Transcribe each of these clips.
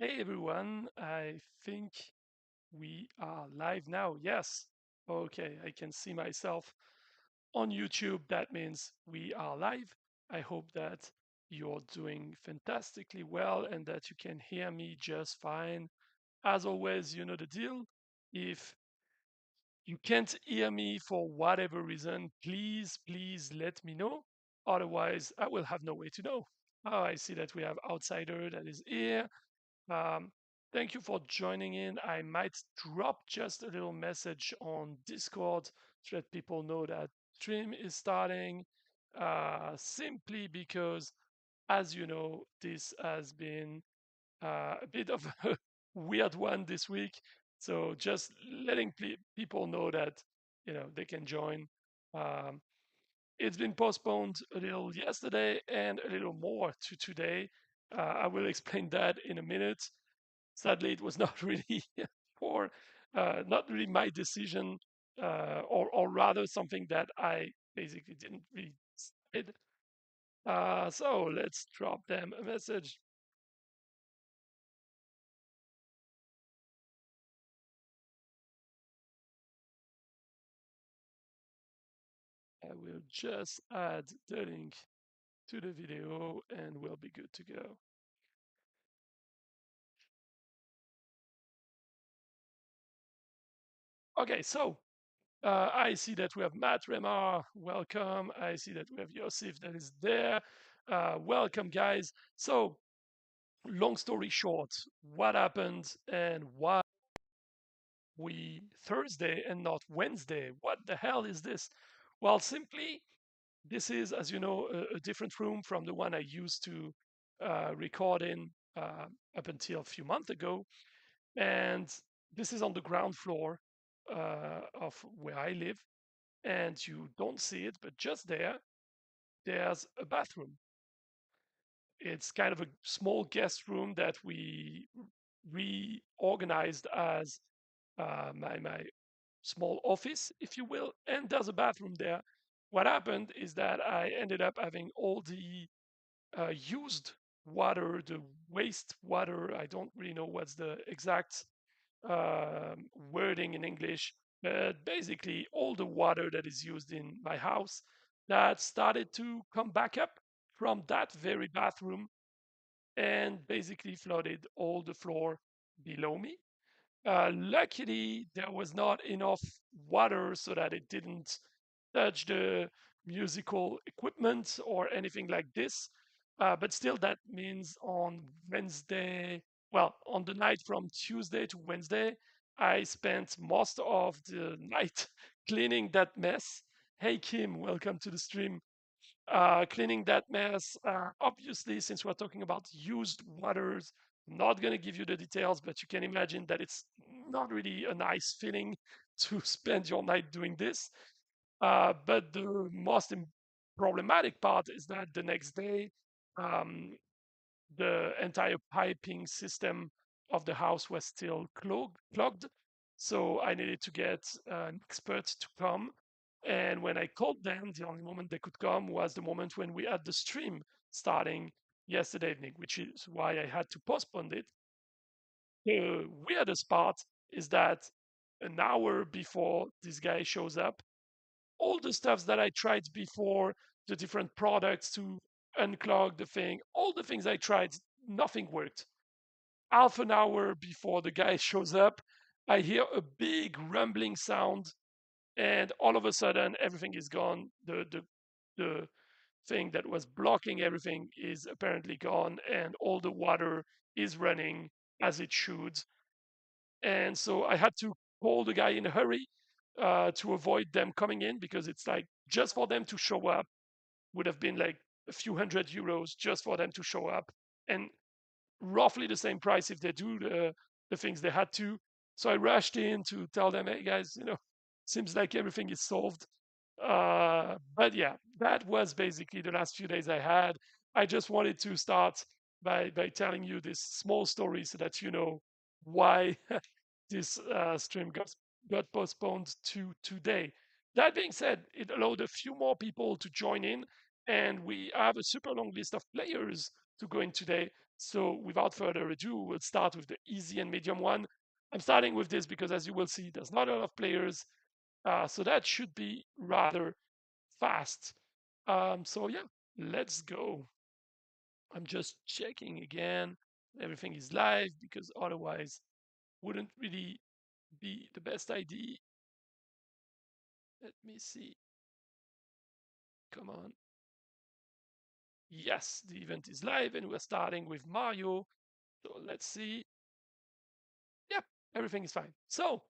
Hey everyone, I think we are live now. Yes. Okay, I can see myself on YouTube. That means we are live. I hope that you're doing fantastically well and that you can hear me just fine. As always, you know the deal. If you can't hear me for whatever reason, please let me know. Otherwise, I will have no way to know. Oh, I see that we have Outsider that is here. Um, Thank you for joining in. I might drop just a little message on Discord to let people know that stream is starting. Simply because, as you know, this has been a bit of a weird one this week. So just letting people know that they can join. Um, it's been postponed a little yesterday and a little more to today. I will explain that in a minute. Sadly, it was not really for not really my decision, or rather something that I basically didn't really decide. So let's drop them a message. I will just add the link to the video and we'll be good to go. Okay, so I see that we have Matt Remar. Welcome. I see that we have Yosif that is there. Welcome, guys. So, long story short, what happened and why we Thursday and not Wednesday? What the hell is this? Well, simply, this is, as you know, a different room from the one I used to record in up until a few months ago. And this is on the ground floor of where I live. And you don't see it, but just there's a bathroom. It's kind of a small guest room that we reorganized as my small office, if you will, and there's a bathroom there. What happened is that I ended up having all the used water, the waste water. I don't really know what's the exact wording in English, but basically all the water that is used in my house that started to come back up from that very bathroom and basically flooded all the floor below me. Luckily, there was not enough water so that it didn't touch the musical equipment or anything like this. But still, that means on Wednesday, well, on the night from Tuesday to Wednesday, I spent most of the night cleaning that mess. Hey, Kim, welcome to the stream. Cleaning that mess. Obviously, since we're talking about used waters, I'm not going to give you the details, but you can imagine that it's not really a nice feeling to spend your night doing this. But the most problematic part is that the next day, um, the entire piping system of the house was still clogged. So I needed to get an expert to come. And when I called them, the only moment they could come was the moment when we had the stream starting yesterday evening, which is why I had to postpone it. The weirdest part is that an hour before this guy shows up, all the stuffs that I tried before, the different products to unclog the thing, all the things I tried, nothing worked. Half an hour before the guy shows up, I hear a big rumbling sound, and all of a sudden everything is gone. The thing that was blocking everything is apparently gone, and all the water is running as it should. And so I had to call the guy in a hurry to avoid them coming in because it's like just for them to show up would have been like a few €100 just for them to show up, and roughly the same price if they do the things they had to. So I rushed in to tell them, hey guys, seems like everything is solved. But yeah, that was basically the last few days I had. I just wanted to start by telling you this small story so that you know why this stream got postponed to today. That being said, it allowed a few more people to join in. and we have a super long list of players to go in today. So without further ado, we'll start with the easy and medium one. I'm starting with this because, as you will see, there's not a lot of players, so that should be rather fast. So yeah, let's go. I'm just checking again. Everything is live because otherwise wouldn't really be the best idea. Let me see. Come on. Yes, the event is live and we're starting with Mario. So let's see. Yep, everything is fine. So,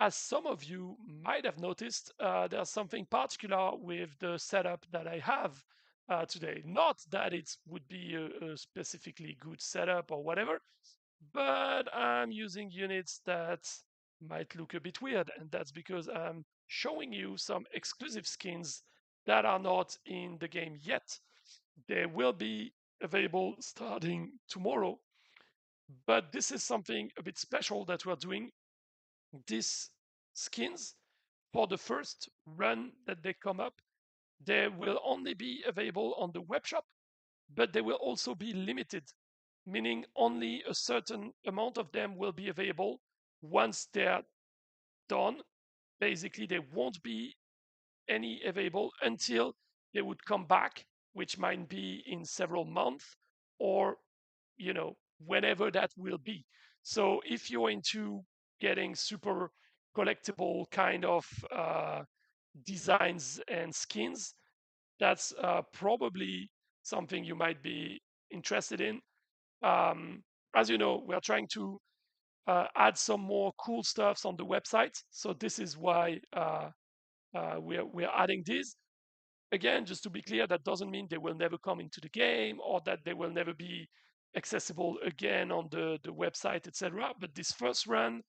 as some of you might have noticed, there's something particular with the setup that I have today. Not that it would be a specifically good setup or whatever, but I'm using units that might look a bit weird, and that's because I'm showing you some exclusive skins that are not in the game yet. They will be available starting tomorrow, but this is something a bit special that we're doing. These skins, for the first run that they come up, they will only be available on the web shop, but they will also be limited, meaning only a certain amount of them will be available. Once they're done, basically there won't be any available until they would come back, which might be in several months or whenever that will be. So if you're into getting super collectible kind of designs and skins, that's probably something you might be interested in. um, as you know, we are trying to add some more cool stuffs on the website, so this is why we're adding this. Again, just to be clear, that doesn't mean they will never come into the game or that they will never be accessible again on the website, etc. But this first run,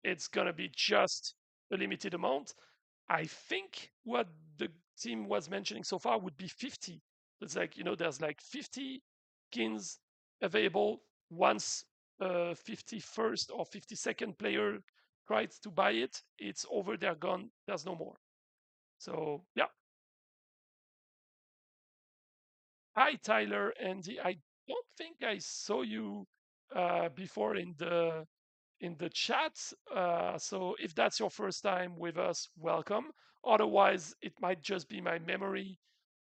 it's gonna be just a limited amount. I think what the team was mentioning so far would be 50. It's like, there's like 50 skins available. Once 51st or 52nd player tries to buy it, it's over, they're gone, there's no more. So yeah. Hi, Tyler. Andy, I don't think I saw you before in the chat. So if that's your first time with us, welcome. Otherwise, it might just be my memory.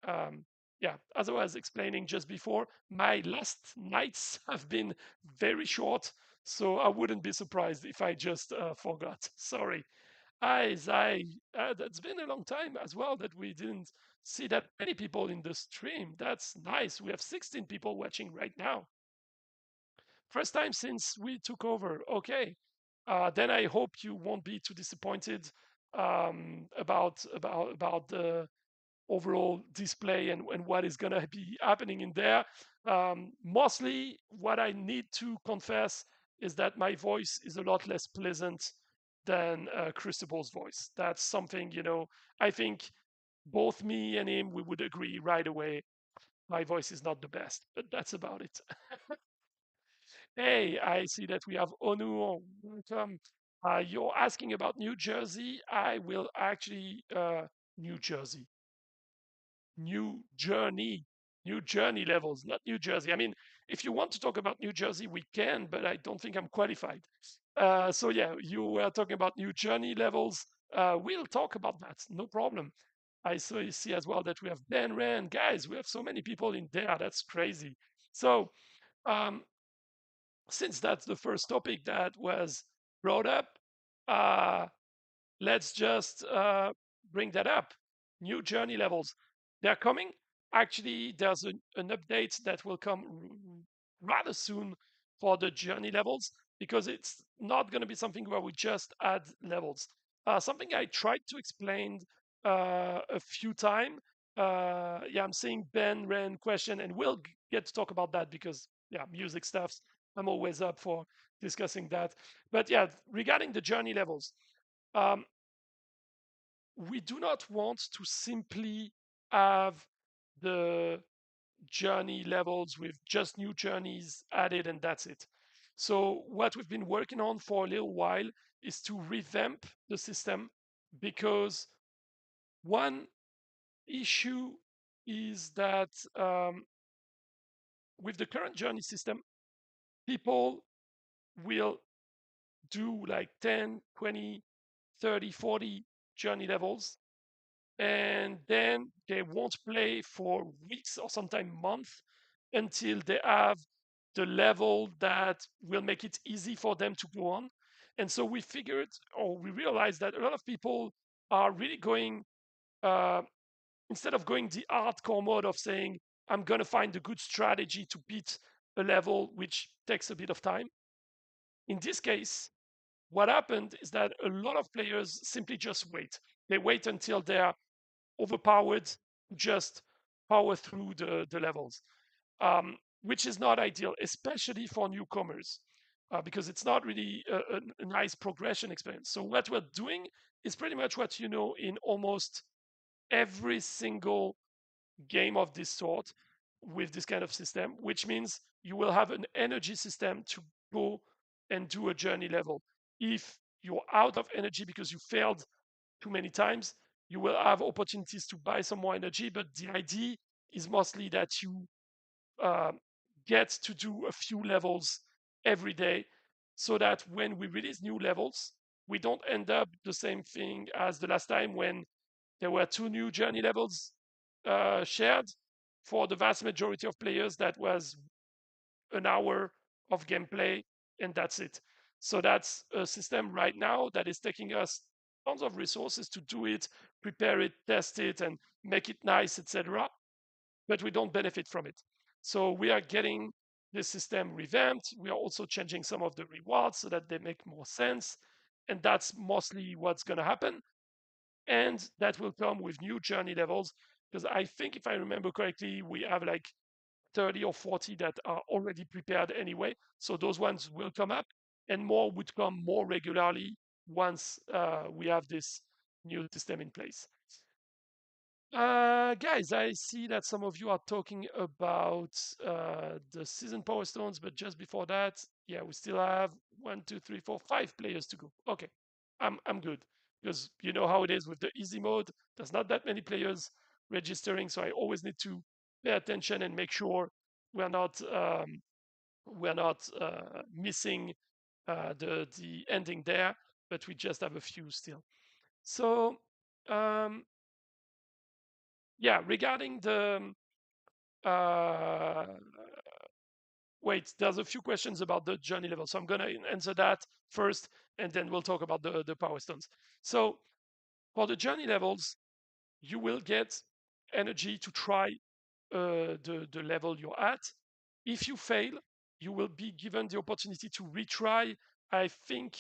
Um, yeah, as I was explaining just before, my last nights have been very short, so I wouldn't be surprised if I just forgot. Sorry. Hi, Zai. That's been a long time as well that we didn't see that many people in the stream. That's nice. We have 16 people watching right now. First time since we took over. Okay. Then I hope you won't be too disappointed about the overall display and what is going to be happening in there. Mostly, what I need to confess is that my voice is a lot less pleasant than Crucible's voice. That's something, I think both me and him, we would agree right away. My voice is not the best, but that's about it. Hey, I see that we have Onu. Welcome. You're asking about New Jersey. I will actually, New Jersey. New journey levels, not New Jersey. I mean, if you want to talk about New Jersey, we can, but I don't think I'm qualified. So yeah, you were talking about new journey levels. We'll talk about that, no problem. I see as well that we have Ben Ren. Guys, we have so many people in there. That's crazy. So um, since that's the first topic that was brought up, uh, let's just bring that up. New journey levels, they're coming. Actually, there's an update that will come rather soon for the journey levels, because it's not going to be something where we just add levels. Something I tried to explain a few times. Yeah, I'm seeing Ben Ren question, and we'll get to talk about that because, yeah, music stuffs. I'm always up for discussing that. But yeah, regarding the journey levels, um, we do not want to simply have the journey levels with just new journeys added and that's it. So, what we've been working on for a little while is to revamp the system, because one issue is that with the current journey system, people will do like 10, 20, 30, 40 journey levels, and then they won't play for weeks or sometimes months until they have the level that will make it easy for them to go on. And so we figured, or we realized, that a lot of people are really going, uh, instead of going the hardcore mode of saying, I'm going to find a good strategy to beat a level, which takes a bit of time. In this case, what happened is that a lot of players simply just wait. They wait until they're overpowered, just power through the levels, which is not ideal, especially for newcomers, because it's not really a nice progression experience. So what we're doing is pretty much what you know in almost every single game of this sort with this kind of system, which means you will have an energy system to go and do a journey level. If you're out of energy because you failed too many times, you will have opportunities to buy some more energy. But the idea is mostly that you uh, get to do a few levels every day so that when we release new levels, we don't end up the same thing as the last time when there were two new journey levels shared. For the vast majority of players, that was an hour of gameplay, and that's it. So that's a system right now that is taking us tons of resources to do it, prepare it, test it, and make it nice, etc. But we don't benefit from it. So we are getting the system revamped. We are also changing some of the rewards so that they make more sense. And that's mostly what's going to happen. And that will come with new journey levels. Because I think, if I remember correctly, we have like 30 or 40 that are already prepared anyway. So those ones will come up, and more would come more regularly once we have this new system in place. Guys, I see that some of you are talking about the season power stones, but just before that, yeah, we still have 5 players to go. Okay, I'm good, because you know how it is with the easy mode. There's not that many players registering, so I always need to pay attention and make sure we're not missing the ending there. But we just have a few still. So um, yeah, regarding the uh, wait, there's a few questions about the journey level, so I'm gonna answer that first, and then we'll talk about the power stones. So for the journey levels, you will get energy to try the level you're at. If you fail, you will be given the opportunity to retry. I think,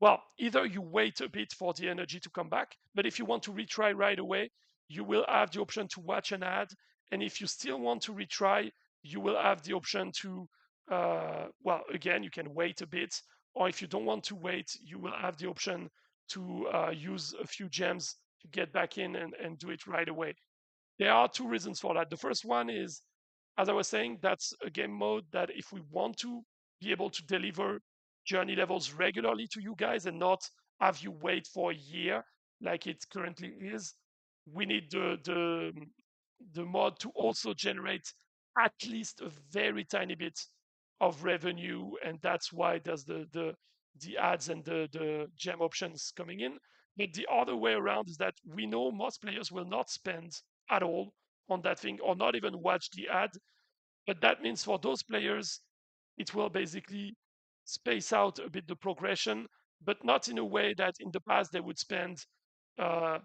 well, either you wait a bit for the energy to come back, but if you want to retry right away, you will have the option to watch an ad. And if you still want to retry, you will have the option to, well, again, you can wait a bit. Or if you don't want to wait, you will have the option to use a few gems to get back in and do it right away. There are two reasons for that. The first one is, as I was saying, that's a game mode that if we want to be able to deliver journey levels regularly to you guys and not have you wait for a year like it currently is, we need the mod to also generate at least a very tiny bit of revenue, and that's why there's the ads and the gem options coming in. But the other way around is that we know most players will not spend at all on that thing or not even watch the ad. But that means for those players, it will basically space out a bit the progression, but not in a way that in the past they would spend, uh,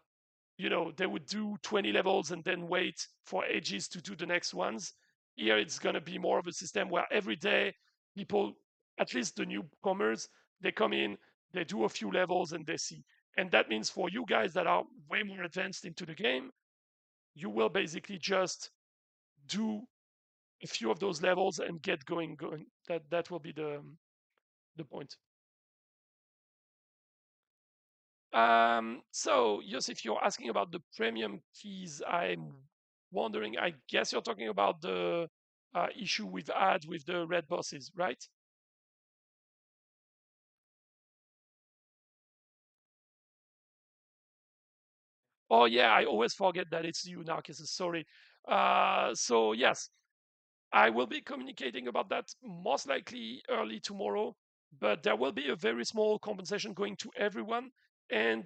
they would do 20 levels and then wait for ages to do the next ones. Here, it's going to be more of a system where every day people, at least the newcomers, they come in, they do a few levels and they see. And that means for you guys that are way more advanced into the game, you will basically just do a few of those levels and get going. That will be the point. So Joseph, you're asking about the premium keys. I'm wondering, I guess you're talking about the issue with ads with the red bosses, right? Oh yeah, I always forget that it's you, Narcissus. Sorry. So yes, I will be communicating about that most likely early tomorrow, but there will be a very small compensation going to everyone. And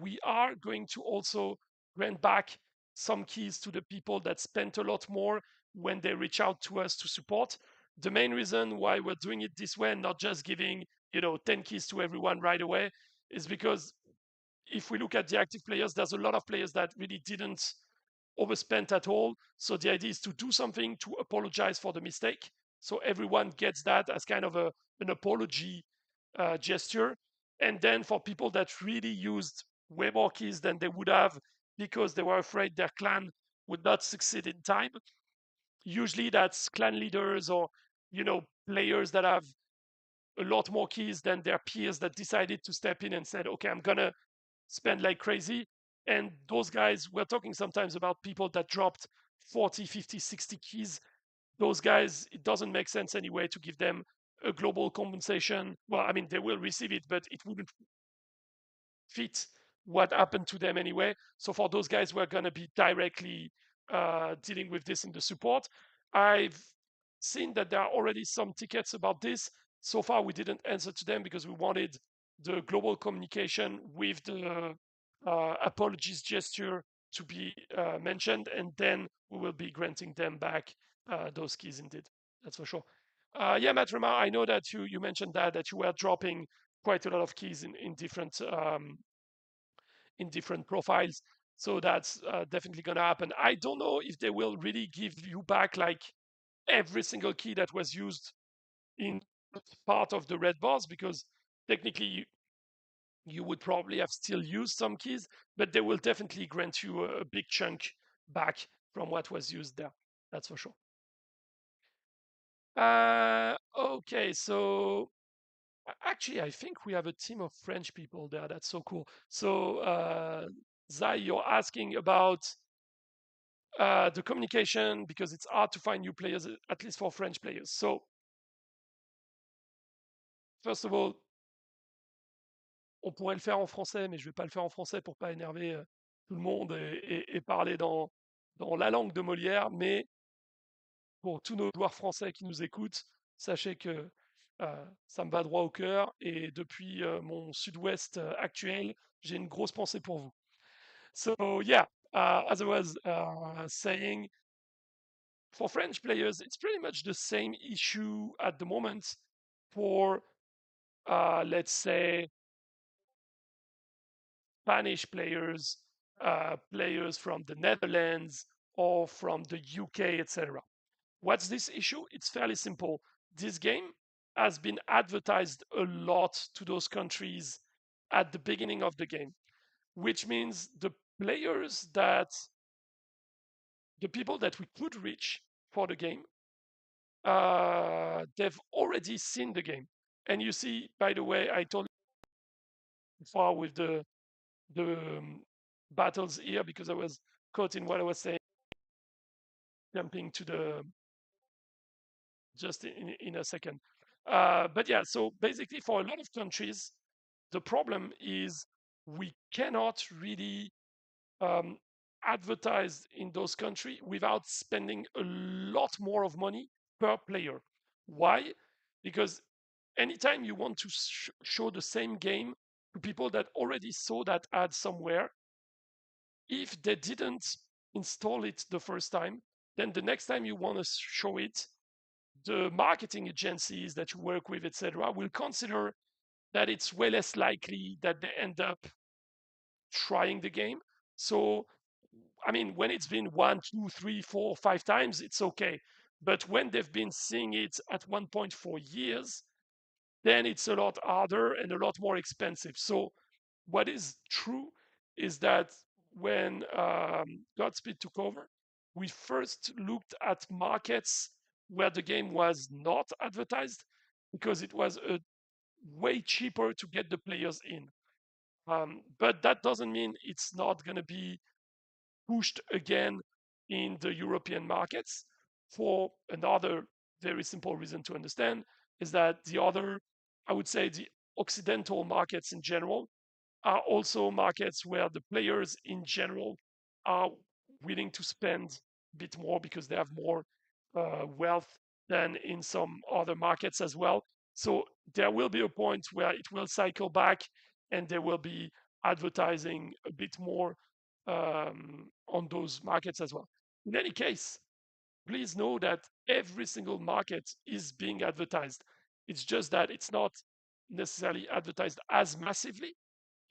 we are going to also grant back some keys to the people that spent a lot more when they reach out to us to support. The main reason why we're doing it this way and not just giving, 10 keys to everyone right away is because if we look at the active players, there's a lot of players that really didn't overspent at all. So the idea is to do something to apologize for the mistake. So everyone gets that as kind of an apology gesture. And then for people that really used way more keys than they would have because they were afraid their clan would not succeed in time, usually that's clan leaders or players that have a lot more keys than their peers that decided to step in and said, okay, I'm gonna spend like crazy. And those guys, we're talking sometimes about people that dropped 40, 50, 60 keys. Those guys, it doesn't make sense anyway to give them a global compensation. Well, I mean, they will receive it, but it wouldn't fit what happened to them anyway. So for those guys, we're going to be directly dealing with this in the support. I've seen that there are already some tickets about this. So far, we didn't answer to them because we wanted the global communication with the apologies gesture to be mentioned, and then we will be granting them back those keys indeed. That's for sure. Yeah, Matrama, I know that you mentioned that you were dropping quite a lot of keys in different profiles. So that's definitely going to happen. I don't know if they will really give you back like every single key that was used in part of the red bars because technically you would probably have still used some keys, but they will definitely grant you a big chunk back from what was used there. That's for sure. Okay, so actually, I think we have a team of French people there. That's so cool. So, Zai, you're asking about the communication because it's hard to find new players, at least for French players. So, first of all, on pourrait le faire en français, mais je vais pas le faire en français pour pas énerver tout le monde et parler dans la langue de Molière. Mais pour tous nos joueurs français qui nous écoutent, sachez que ça me va droit au cœur et depuis mon sud-ouest actuel, j'ai une grosse pensée pour vous. So yeah, as I was saying, for French players, it's pretty much the same issue at the moment for, let's say, Spanish players, players from the Netherlands or from the UK, etc. What's this issue? It's fairly simple. This game has been advertised a lot to those countries at the beginning of the game, which means the people that we could reach for the game, they've already seen the game. And you see, by the way, I told you far with the battles here because I was caught in what I was saying, jumping to the just in a second. But yeah, so basically, for a lot of countries, the problem is we cannot really um, advertise in those countries without spending a lot more of money per player. Why? Because anytime you want to show the same game to people that already saw that ad somewhere, if they didn't install it the first time, then the next time you want to show it, the marketing agencies that you work with, etc., will consider that it's way less likely that they end up trying the game. So, I mean, when it's been 1, 2, 3, 4, 5 times, it's okay. But when they've been seeing it at one point for years, then it's a lot harder and a lot more expensive. So, what is true is that when Godspeed took over, we first looked at markets where the game was not advertised because it was way cheaper to get the players in. But that doesn't mean it's not going to be pushed again in the European markets for another very simple reason to understand is that the other, I would say, the Occidental markets in general are also markets where the players in general are willing to spend bit more because they have more wealth than in some other markets as well. So there will be a point where it will cycle back and there will be advertising a bit more on those markets as well. In any case, please know that every single market is being advertised. It's just that it's not necessarily advertised as massively,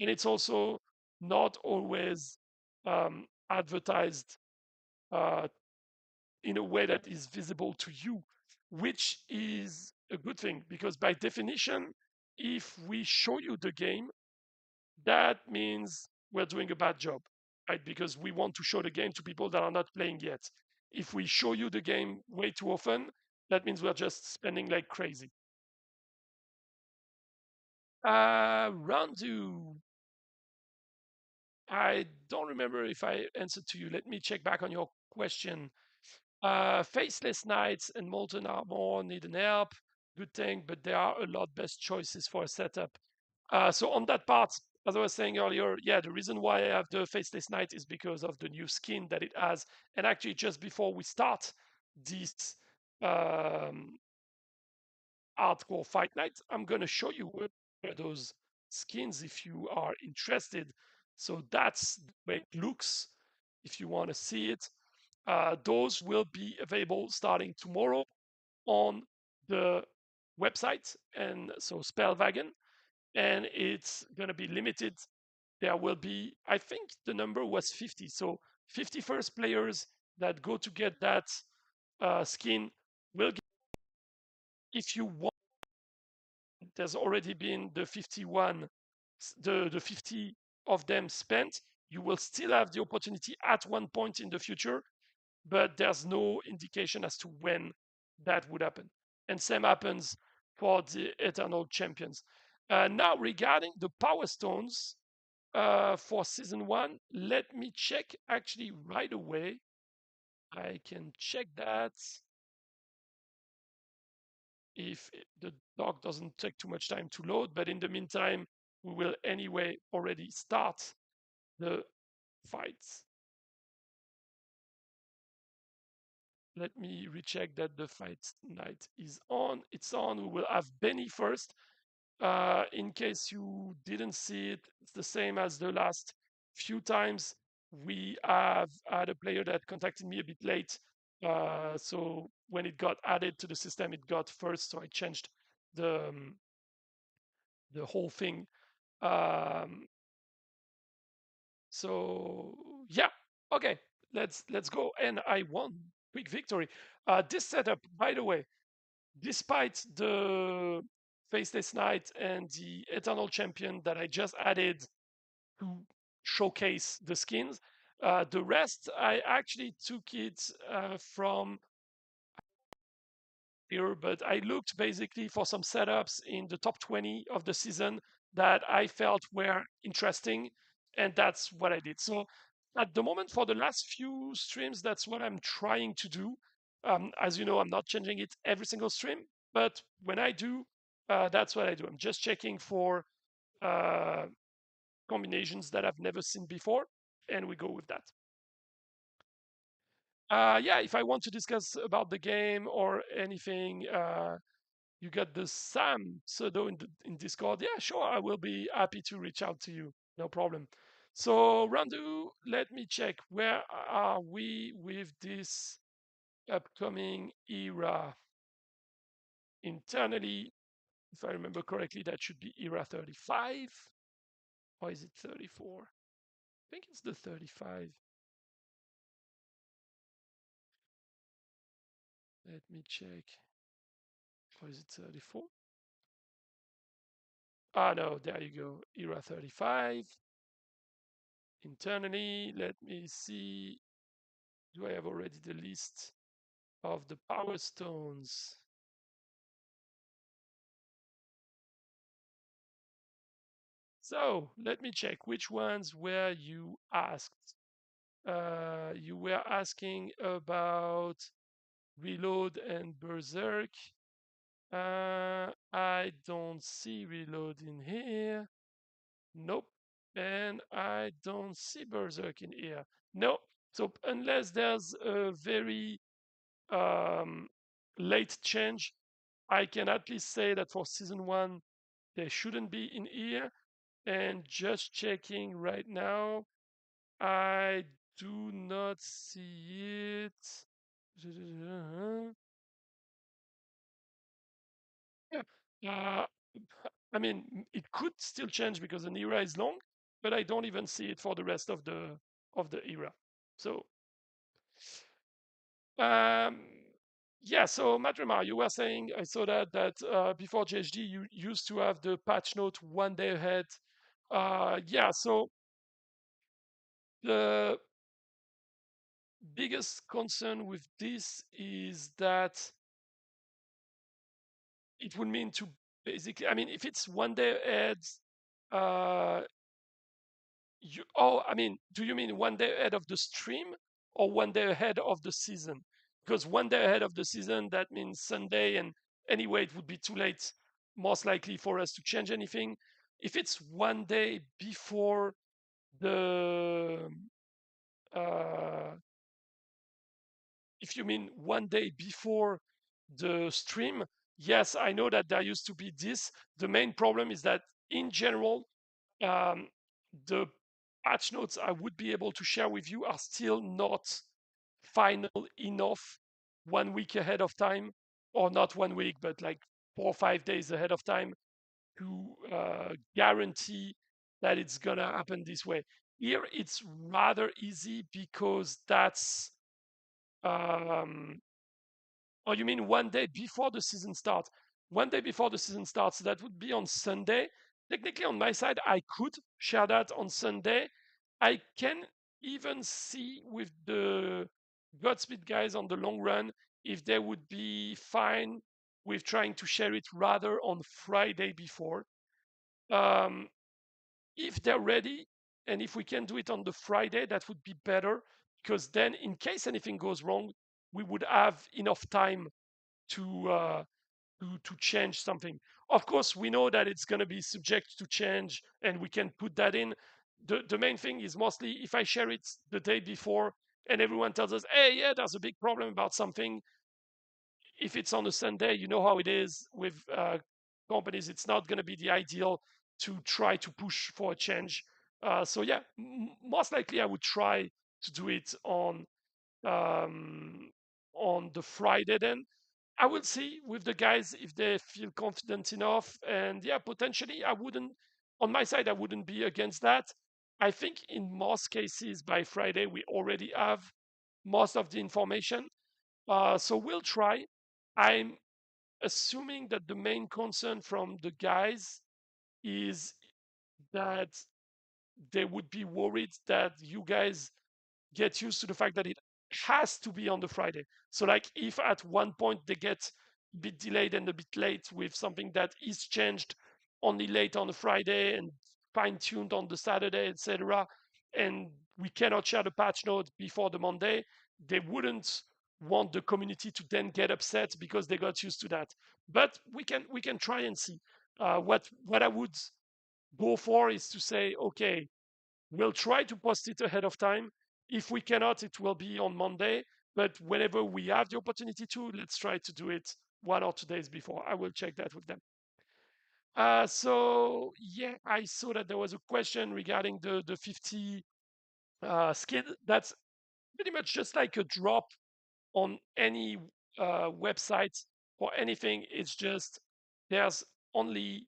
and it's also not always advertised uh, in a way that is visible to you, which is a good thing because by definition, if we show you the game, that means we're doing a bad job, right? Because we want to show the game to people that are not playing yet. If we show you the game way too often, that means we're just spending like crazy. Randu, I don't remember if I answered to you. Let me check back on your question. Faceless Knights and Molten Armor need an help. Good thing, but there are a lot best choices for a setup. So on that part, as I was saying earlier, yeah, the reason why I have the Faceless Knight is because of the new skin that it has. And actually, just before we start this um, hardcore fight night, I'm gonna show you where those skins if you are interested. So that's the way it looks if you want to see it. Those will be available starting tomorrow on the website, and so Spellwagon, and it's going to be limited. There will be, I think the number was 50, so 50 first players that go to get that skin will get. If you want, there's already been the 51, the 50 of them spent. You will still have the opportunity at one point in the future, but there's no indication as to when that would happen. And same happens for the Eternal Champions. Now, regarding the Power Stones for season one, let me check actually right away. I can check that if the doc doesn't take too much time to load, but in the meantime, we will anyway already start the fights. Let me recheck that the fight night is on. It's on. We will have Benni first. In case you didn't see it, it's the same as the last few times. We have had a player that contacted me a bit late. So when it got added to the system, it got first. So I changed the whole thing. Um, so yeah, okay, let's go. And I won, quick victory. This setup, by the way, despite the Faceless Knight and the Eternal Champion that I just added to showcase the skins, the rest I actually took it from here, but I looked basically for some setups in the top 20 of the season that I felt were interesting, and that's what I did. So at the moment, for the last few streams, that's what I'm trying to do. As you know, I'm not changing it every single stream, but when I do, that's what I do. I'm just checking for uh, combinations that I've never seen before, and we go with that. Yeah, if I want to discuss about the game or anything, you got the Sam pseudo in Discord. Yeah, sure, I will be happy to reach out to you. No problem. So, Randu, let me check. Where are we with this upcoming era? Internally, if I remember correctly, that should be era 35. Or is it 34? I think it's the 35. Let me check. Or is it 34? Ah, no, there you go. Era 35. Internally, let me see. Do I have already the list of the power stones? So let me check which ones were you asked. You were asking about reload and berserk. I don't see reload in here. Nope. And I don't see berserk in here. No. So unless there's a very um, late change, I can at least say that for season 1, they shouldn't be in here. And just checking right now, I do not see it. Yeah. Uh, I mean, it could still change because an era is long, but I don't even see it for the rest of the era. So, um, yeah. So, Matrema, you were saying I saw that before JHD you used to have the patch note 1 day ahead. Yeah. So the biggest concern with this is that it would mean to basically, I mean, if it's 1 day ahead, uh, I mean, do you mean 1 day ahead of the stream or 1 day ahead of the season? Because 1 day ahead of the season, that means Sunday, and anyway, it would be too late, most likely, for us to change anything. If it's 1 day before the, uh, if you mean 1 day before the stream, yes, I know that there used to be this. The main problem is that in general, um, the patch notes I would be able to share with you are still not final enough 1 week ahead of time, or not 1 week, but like 4 or 5 days ahead of time to guarantee that it's gonna happen this way. Here, it's rather easy because that's um, oh, you mean 1 day before the season starts? 1 day before the season starts, that would be on Sunday. Technically, on my side, I could share that on Sunday. I can even see with the Godspeed guys on the long run if they would be fine with trying to share it rather on Friday before. Um, if they're ready, and if we can do it on the Friday, that would be better because then, in case anything goes wrong, we would have enough time to to change something. Of course, we know that it's going to be subject to change, and we can put that in. The main thing is mostly if I share it the day before, and everyone tells us, "Hey, yeah, there's a big problem about something." If it's on a Sunday, you know how it is with companies. It's not going to be the ideal to try to push for a change. So yeah, most likely I would try to do it um, on the Friday then. I will see with the guys if they feel confident enough. And yeah, potentially I wouldn't, on my side, I wouldn't be against that. I think in most cases by Friday, we already have most of the information. So we'll try. I'm assuming that the main concern from the guys is that they would be worried that you guys get used to the fact that it has to be on the Friday. So, like, if at one point they get a bit delayed and a bit late with something that is changed only late on the Friday and fine tuned on the Saturday, etc., and we cannot share the patch note before the Monday, they wouldn't want the community to then get upset because they got used to that. But we can try and see. What I would go for is to say, okay, we'll try to post it ahead of time. If we cannot, it will be on Monday. But whenever we have the opportunity to, let's try to do it 1 or 2 days before. I will check that with them. So yeah, I saw that there was a question regarding the 50 skid. That's pretty much just like a drop on any website for anything. It's just there's only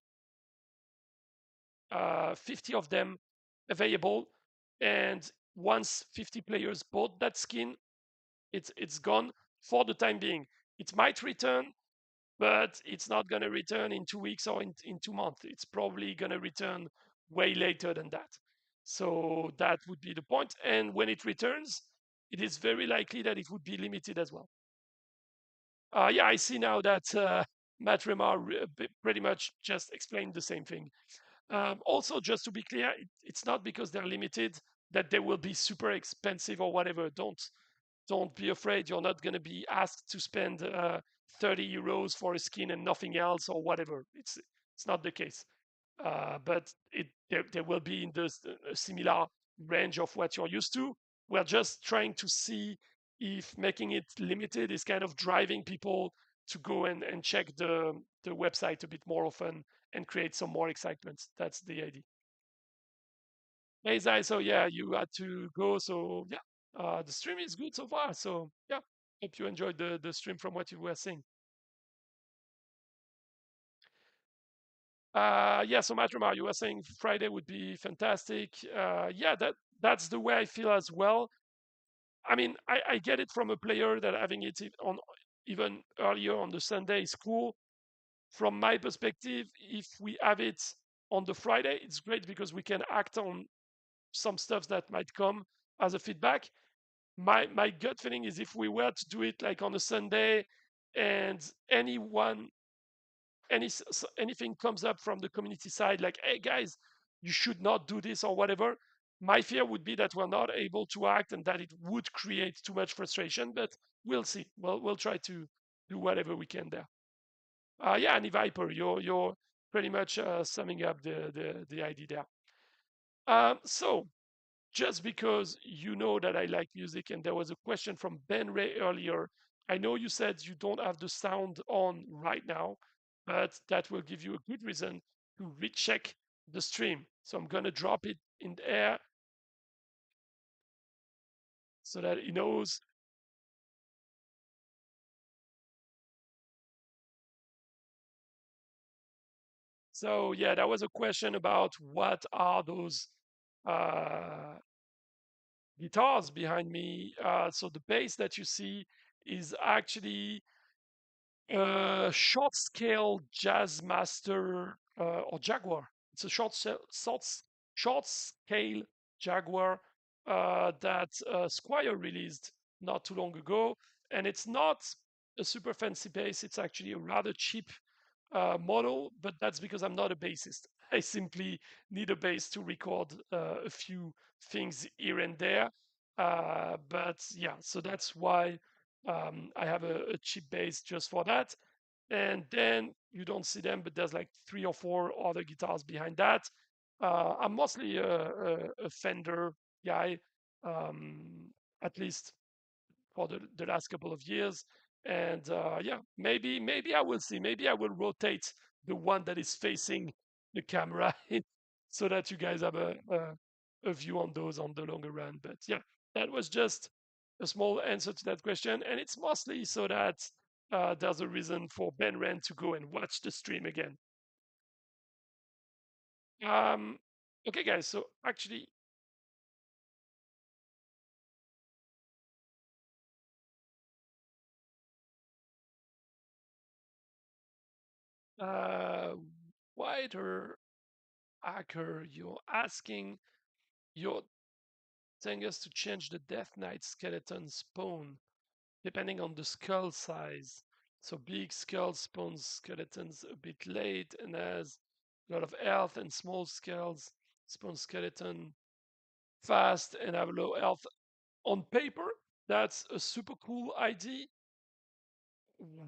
50 of them available, and once 50 players bought that skin, it's gone for the time being. It might return, but it's not going to return in 2 weeks or in 2 months. It's probably going to return way later than that. So that would be the point. And when it returns, it is very likely that it would be limited as well. Yeah, I see now that Matt Remar pretty much just explained the same thing. Also, just to be clear, it's not because they're limited that they will be super expensive or whatever. Don't be afraid. You're not going to be asked to spend 30 euros for a skin and nothing else or whatever. It's not the case. But they will be in the similar range of what you're used to. we're just trying to see if making it limited is kind of driving people to go and check the website a bit more often and create some more excitement. That's the idea. Hey Zai, so yeah, you had to go. So yeah, the stream is good so far. So yeah, hope you enjoyed the stream from what you were saying. Yeah, so Matrama, you were saying Friday would be fantastic. Yeah, that's the way I feel as well. I mean, I get it from a player that having it on even earlier on the Sunday is cool. From my perspective, if we have it on the Friday, it's great because we can act on some stuff that might come as a feedback. My gut feeling is if we were to do it like on a Sunday and anything comes up from the community side like, hey guys, you should not do this or whatever, my fear would be that we're not able to act and that it would create too much frustration. But we'll see. We'll try to do whatever we can there. Yeah, and Viper, you're pretty much summing up the idea there. So just because you know that I like music, and there was a question from Ben Ray earlier. I know you said you don't have the sound on right now, but that will give you a good reason to recheck the stream. So I'm gonna drop it in the air so that he knows. So yeah, that was a question about what are those uh, guitars behind me. So the bass that you see is actually short scale jazz master or Jaguar. It's a short scale Jaguar that Squire released not too long ago, and it's not a super fancy bass. It's actually a rather cheap model, but that's because I'm not a bassist. I simply need a bass to record a few things here and there. But yeah, so that's why I have a cheap bass just for that. And then you don't see them, but there's like 3 or 4 other guitars behind that. I'm mostly a Fender guy, um, at least for the last couple of years. And yeah, maybe I will see. Maybe I will rotate the one that is facing the camera so that you guys have a view on those on the longer run. But yeah, that was just a small answer to that question, and it's mostly so that there's a reason for Ben Ren to go and watch the stream again. Um, okay, guys. So actually, uh, wider hacker, you're asking, you're telling us to change the Death Knight skeleton spawn depending on the skull size. So big skull spawns skeletons a bit late and has a lot of health, and small skulls spawn skeleton fast and have low health. On paper, that's a super cool idea.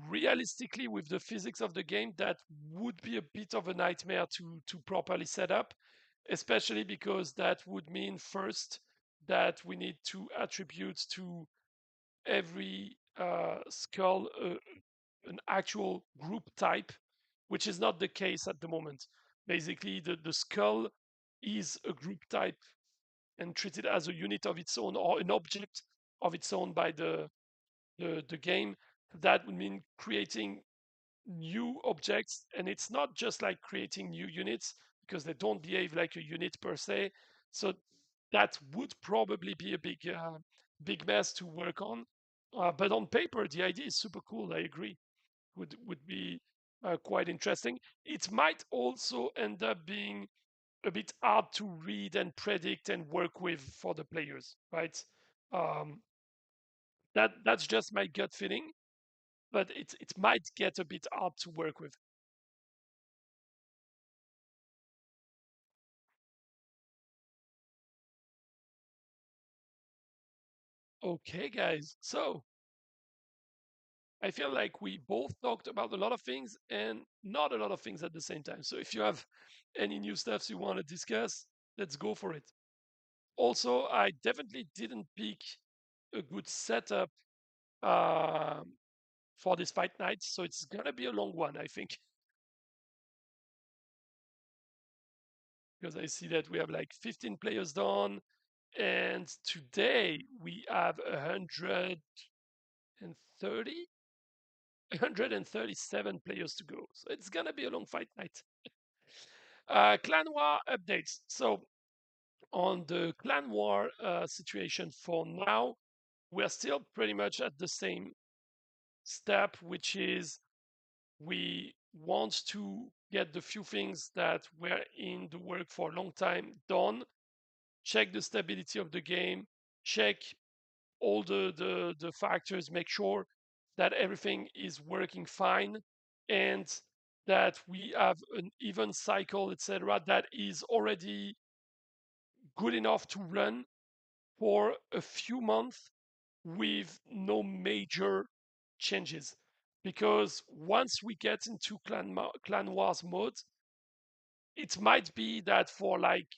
Realistically, with the physics of the game, that would be a bit of a nightmare to properly set up, especially because that would mean first that we need to attribute to every skull an actual group type, which is not the case at the moment. Basically, the skull is a group type and treated as a unit of its own or an object of its own by the game. That would mean creating new objects, and it's not just like creating new units because they don't behave like a unit per se. So that would probably be a big mess to work on. But on paper, the idea is super cool. I agree. Would be quite interesting. It might also end up being a bit hard to read and predict and work with for the players, right? Um, that's just my gut feeling, but it might get a bit hard to work with. Okay, guys. So I feel like we both talked about a lot of things and not a lot of things at the same time. So if you have any new stuffs you want to discuss, let's go for it. Also, I definitely didn't pick a good setup um, for this fight night, so it's gonna be a long one, I think, because I see that we have like 15 players done, and today we have 130, 137 players to go. So it's gonna be a long fight night. Clan War updates. So on the Clan War situation for now, we're still pretty much at the same step, which is we want to get the few things that were in the work for a long time done, check the stability of the game, check all the factors, make sure that everything is working fine, and that we have an even cycle, etc., that is already good enough to run for a few months with no major changes. Because once we get into clan wars mode, it might be that for like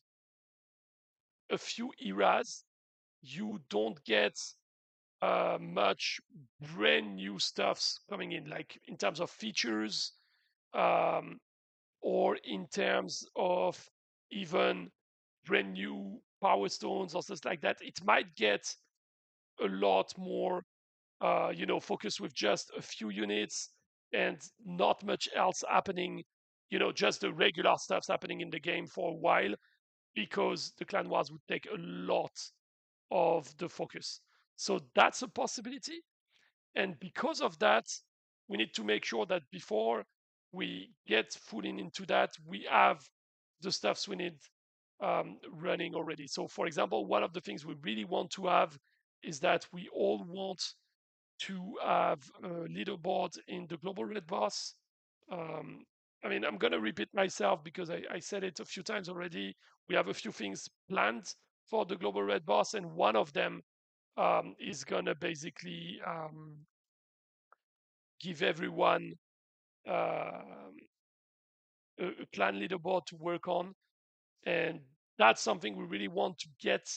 a few eras, you don't get much brand new stuffs coming in, like in terms of features, um, or in terms of even brand new power stones or stuff like that. It might get a lot more, focused with just a few units and not much else happening. Just the regular stuff's happening in the game for a while because the clan wars would take a lot of the focus. So that's a possibility. And because of that, we need to make sure that before we get fully into that, we have the stuffs we need running already. So, for example, one of the things we really want to have is that we all want to have a leaderboard in the global red boss. Um, I mean, I'm going to repeat myself because I said it a few times already. We have a few things planned for the global red boss, and one of them is going to basically give everyone a clan leaderboard to work on. And that's something we really want to get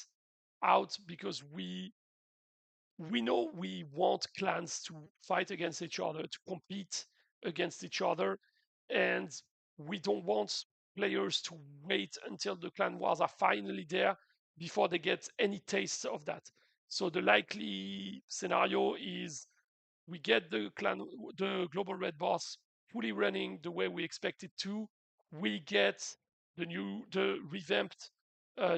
out because we know we want clans to fight against each other, to compete against each other, and we don't want players to wait until the clan wars are finally there before they get any taste of that. So the likely scenario is we get the global red boss fully running the way we expect it to. We get the revamped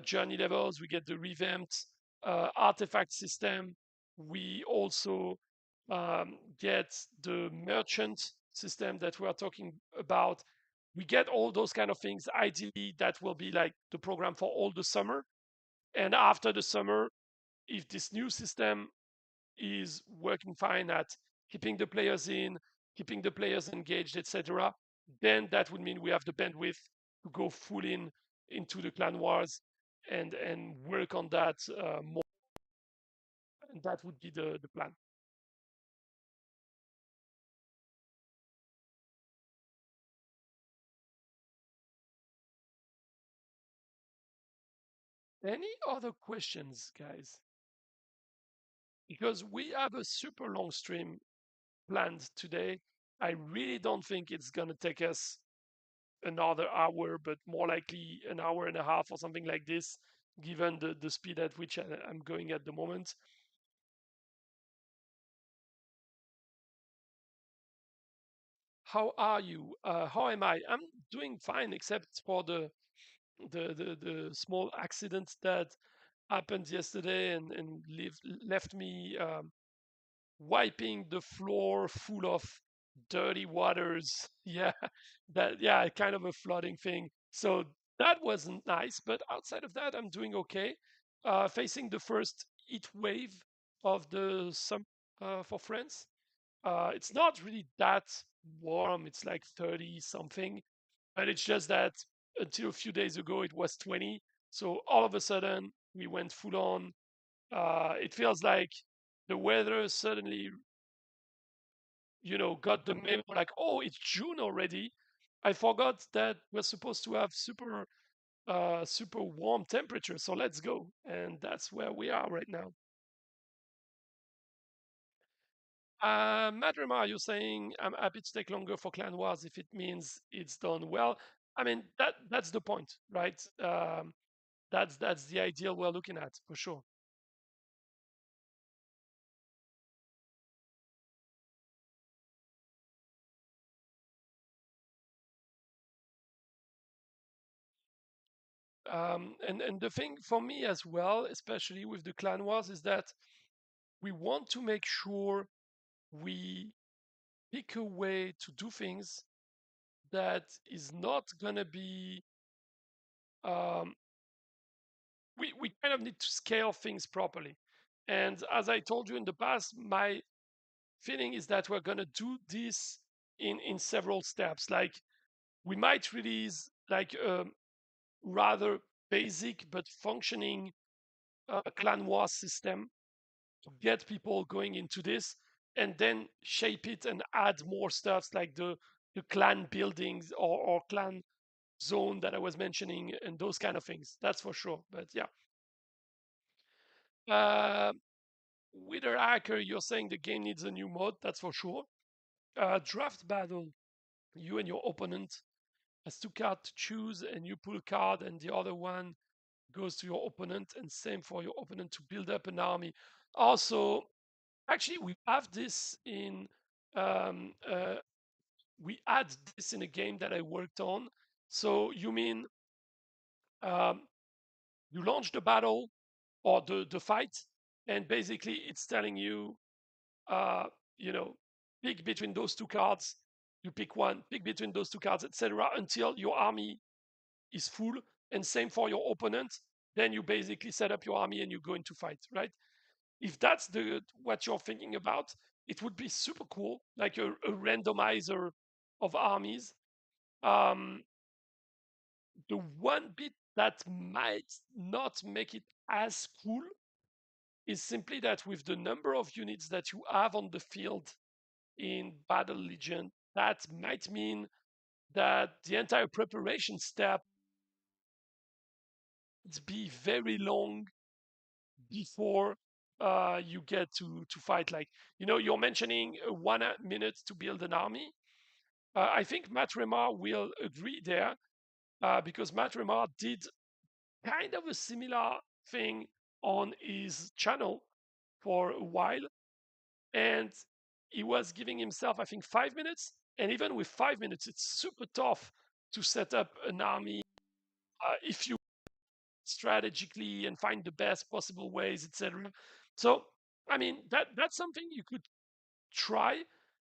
journey levels. We get the revamped artifact system. We also get the merchant system that we are talking about. We get all those kind of things. Ideally, that will be like the program for all the summer. And after the summer, if this new system is working fine at keeping the players in, keeping the players engaged, etc., then that would mean we have the bandwidth to go full in into the clan wars and work on that more. And that would be the plan. Any other questions, guys? Because we have a super long stream planned today. I really don't think it's gonna take us another hour, but more likely an hour and a half or something like this, given the speed at which I'm going at the moment. How are you? How am I? I'm doing fine, except for the small accident that happened yesterday and left me wiping the floor full of dirty waters. Yeah, kind of a flooding thing. So that wasn't nice. But outside of that, I'm doing okay. Facing the first heat wave of the summer for France. It's not really that warm. It's like 30 something, but it's just that until a few days ago it was 20. So all of a sudden we went full on. It feels like the weather suddenly, got the memo like, oh, it's June already. I forgot that we're supposed to have super super warm temperature. So let's go. And that's where we are right now. Madrima, you're saying I'm happy to take longer for Clan Wars if it means it's done well. I mean that's the point, right? That's the ideal we're looking at for sure. And the thing for me as well, especially with the Clan Wars, is that we want to make sure we pick a way to do things that is not gonna be um, we kind of need to scale things properly. And as I told you in the past, my feeling is that we're gonna do this in several steps. Like we might release like a rather basic but functioning clan war system to get people going into this, and then shape it and add more stuffs like the clan buildings or clan zone that I was mentioning and those kind of things. That's for sure. But yeah. Uh, Wither Hacker, you're saying the game needs a new mode. That's for sure. Draft battle. You and your opponent has two cards to choose, and you pull a card, and the other one goes to your opponent, and same for your opponent to build up an army. Also, actually, we have this in um, uh, we had this in a game that I worked on. So you mean um, you launch the battle or the fight, and basically it's telling you, uh, you know, pick between those two cards. You pick one, pick between those two cards, etc., until your army is full. And same for your opponent. Then you basically set up your army and you go into fight, right? If that's the what you're thinking about, it would be super cool, like a randomizer of armies. Um, the one bit that might not make it as cool is simply that with the number of units that you have on the field in Battle Legion, that might mean that the entire preparation step would be very long before you get to fight. Like you're mentioning 1 minute to build an army. I think Matt Remar will agree there because Matt Remar did kind of a similar thing on his channel for a while, and he was giving himself, I think, 5 minutes. And even with 5 minutes, it's super tough to set up an army if you strategically and find the best possible ways, etc. So, I mean, that's something you could try.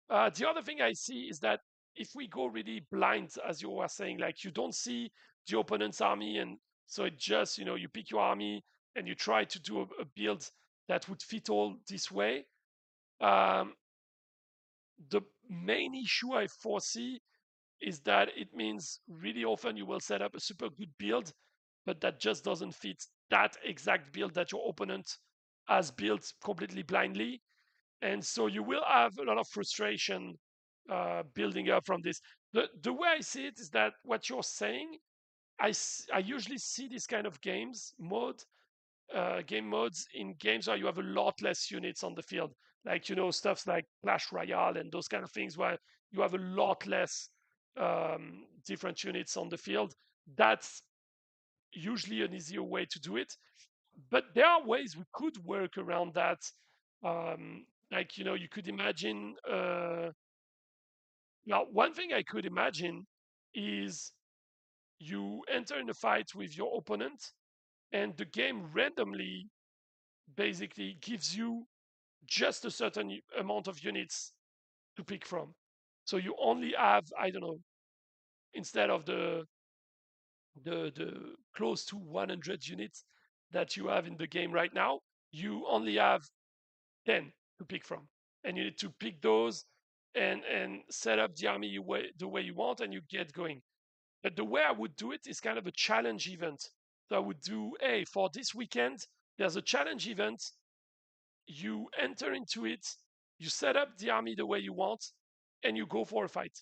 The other thing I see is that if we go really blind, as you were saying, like you don't see the opponent's army, and so it just you pick your army and you try to do a build that would fit all this way. Um, the main issue I foresee is that it means really often you will set up a super good build, but that just doesn't fit that exact build that your opponent has built completely blindly. And so you will have a lot of frustration building up from this. The way I see it is that what you're saying, I usually see this kind of game modes in games where you have a lot less units on the field, like stuff like Clash Royale and those kind of things where you have a lot less different units on the field. That's usually an easier way to do it, but there are ways we could work around that. Like you could imagine. Now, one thing I could imagine is you enter in a fight with your opponent, and the game randomly basically gives you just a certain amount of units to pick from. So you only have, I don't know, instead of the close to 100 units that you have in the game right now, you only have 10 to pick from, and you need to pick those and set up the army the way you want, and you get going. But the way I would do it is kind of a challenge event. So I would do, hey, for this weekend, there's a challenge event. You enter into it, you set up the army the way you want, and you go for a fight.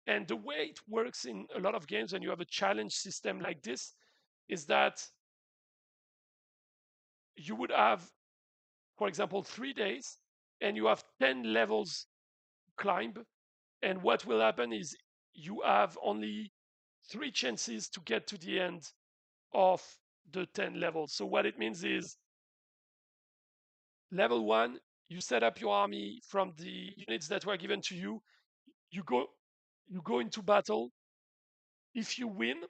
And the way it works in a lot of games when you have a challenge system like this is that you would have, for example, 3 days, and you have 10 levels climb. And what will happen is you have only 3 chances to get to the end of the 10 levels. So what it means is level 1, you set up your army from the units that were given to you. You go into battle. If you win,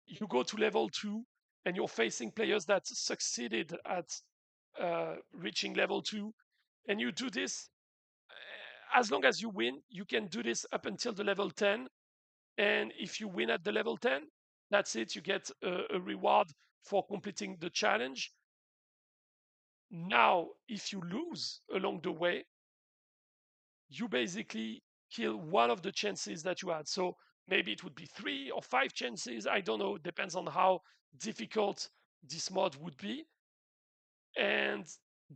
you go to level 2, and you're facing players that succeeded at reaching level 2. And you do this as long as you win. You can do this up until the level 10. And if you win at the level 10, that's it. You get a reward for completing the challenge. Now, if you lose along the way, you basically kill one of the chances that you had. So maybe it would be 3 or 5 chances. I don't know. It depends on how difficult this mod would be. And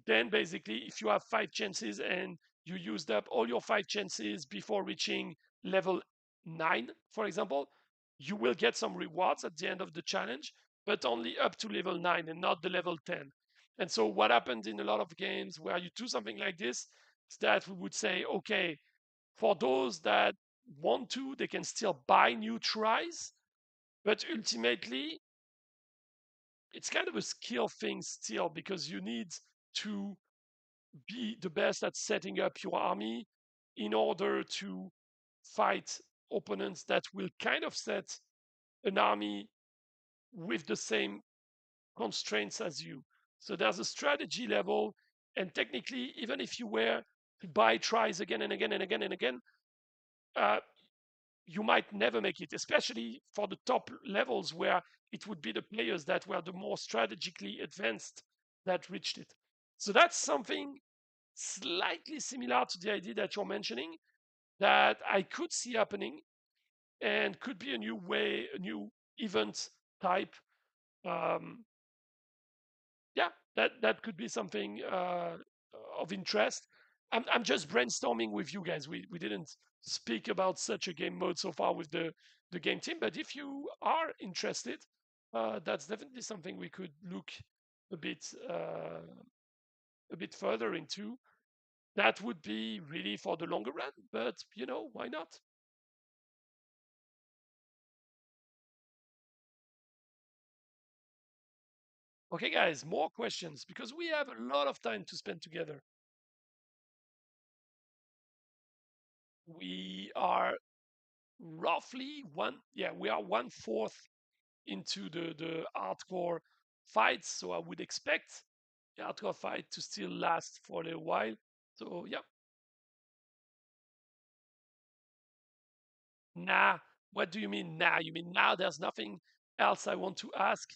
then basically, if you have 5 chances and you used up all your 5 chances before reaching level 9, for example, you will get some rewards at the end of the challenge, but only up to level 9 and not the level 10. And so, what happened in a lot of games where you do something like this is that we would say, okay, for those that want to, they can still buy new tries, but ultimately, it's kind of a skill thing still, because you need to be the best at setting up your army in order to fight opponents that will kind of set an army with the same constraints as you. So there's a strategy level, and technically, even if you were to buy tries again and again and again and again, uh, you might never make it, especially for the top levels where it would be the players that were the more strategically advanced that reached it. So that's something slightly similar to the idea that you're mentioning that I could see happening, and could be a new way, a new event type. Um, yeah, that could be something of interest. I'm just brainstorming with you guys. We didn't speak about such a game mode so far with the game team, but if you are interested, that's definitely something we could look a bit uh, a bit further into. That would be really for the longer run, but why not? Okay, guys, more questions because we have a lot of time to spend together. We are roughly we are 1/4 into the hardcore fights, so I would expect the hardcore fight to still last for a little while. So yeah, nah. What do you mean nah? You mean now there's nothing else I want to ask?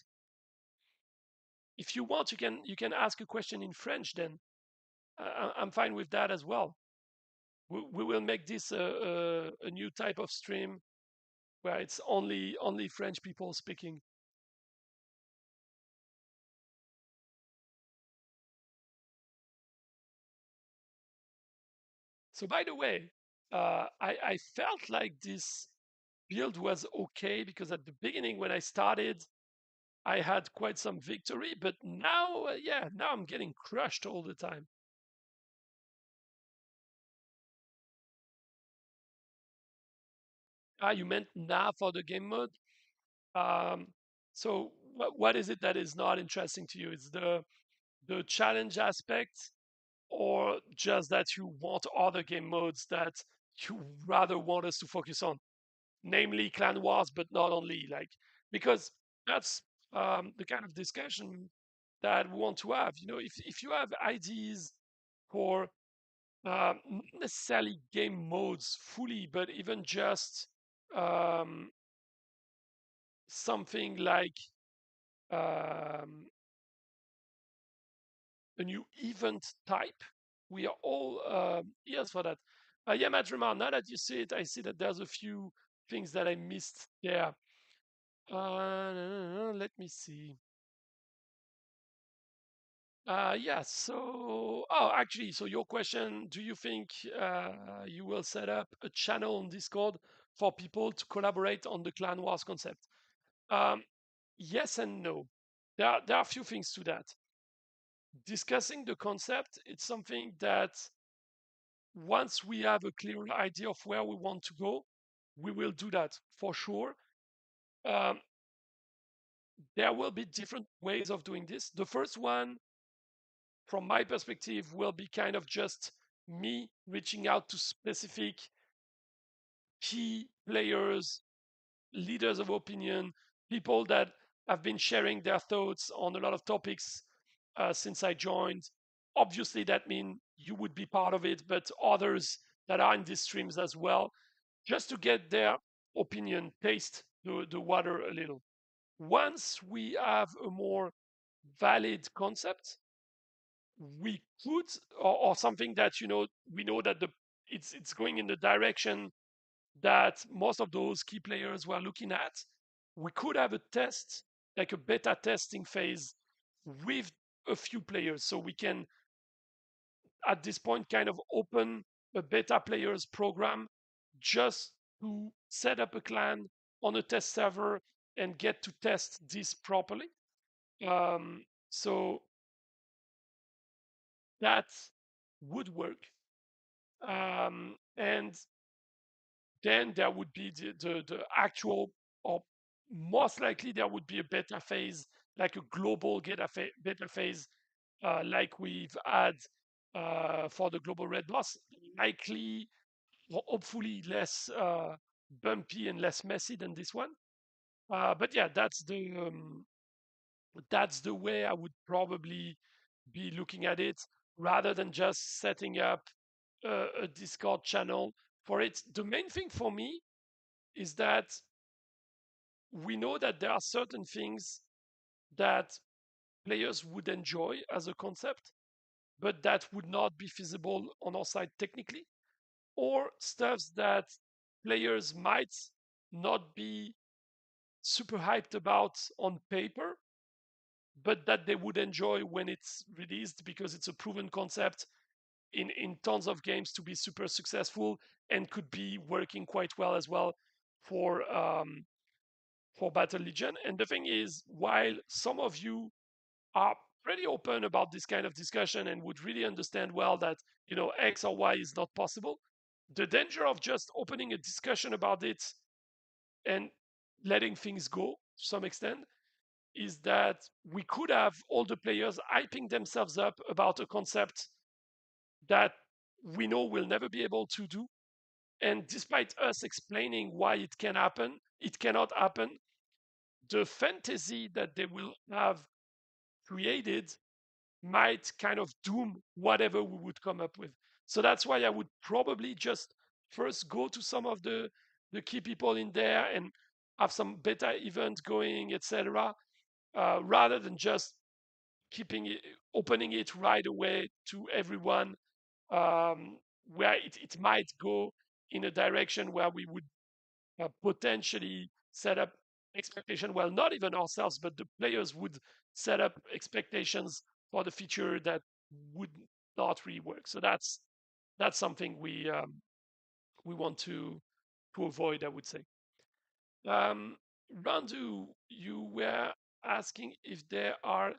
If you want, you can ask a question in French. Then I'm fine with that as well. We will make this a new type of stream where it's only French people speaking. So by the way, I felt like this build was okay because at the beginning when I started, I had quite some victory, but now, now I'm getting crushed all the time. Ah, you meant now for the game mode? Um, so what is it that is not interesting to you? It's the challenge aspect, or just that you want other game modes that you rather want us to focus on, namely clan wars, but not only, like, because that's the kind of discussion that we want to have. If you have ideas for not necessarily game modes fully, but even just um, something like um, a new event type, we are all ears for that. Yeah, Madrimar, now that you see it, I see that there's a few things that I missed there. Let me see. Yeah, actually, so your question, do you think you will set up a channel on Discord for people to collaborate on the Clan Wars concept? Um, yes and no. There are a few things to that. Discussing the concept, it's something that once we have a clear idea of where we want to go, we will do that for sure. Um, there will be different ways of doing this. The first one, from my perspective, will be kind of just me reaching out to specific key players, leaders of opinion, people that have been sharing their thoughts on a lot of topics since I joined. Obviously, that means you would be part of it, but others that are in these streams as well, just to get their opinion, taste the water a little. Once we have a more valid concept, we could, or something that we know that it's going in the direction that most of those key players were looking at, we could have a test, like a beta testing phase with a few players. So we can, at this point, kind of open a beta players program just to set up a clan on a test server and get to test this properly. So that would work. And then there would be the actual, or most likely there would be a beta phase, like a global beta phase, like we've had for the global red boss, likely, hopefully less bumpy and less messy than this one. But yeah, that's the way I would probably be looking at it, rather than just setting up a Discord channel for it. The main thing for me is that we know that there are certain things that players would enjoy as a concept, but that would not be feasible on our side technically, or stuffs that players might not be super hyped about on paper, but that they would enjoy when it's released because it's a proven concept in tons of games to be super successful and could be working quite well as well for Battle Legion. And the thing is, while some of you are pretty open about this kind of discussion and would really understand well that X or Y is not possible, the danger of just opening a discussion about it and letting things go to some extent is that we could have all the players hyping themselves up about a concept that we know we'll never be able to do. And despite us explaining why it cannot happen, the fantasy that they will have created might kind of doom whatever we would come up with. So that's why I would probably just first go to some of the key people in there and have some beta event going, etc., rather than just keeping it, opening it right away to everyone, where it might go in a direction where we would potentially set up expectation. Well, not even ourselves, but the players would set up expectations for the feature that would not really work. So that's something we want to avoid, I would say. Um, Randu, you were asking if there are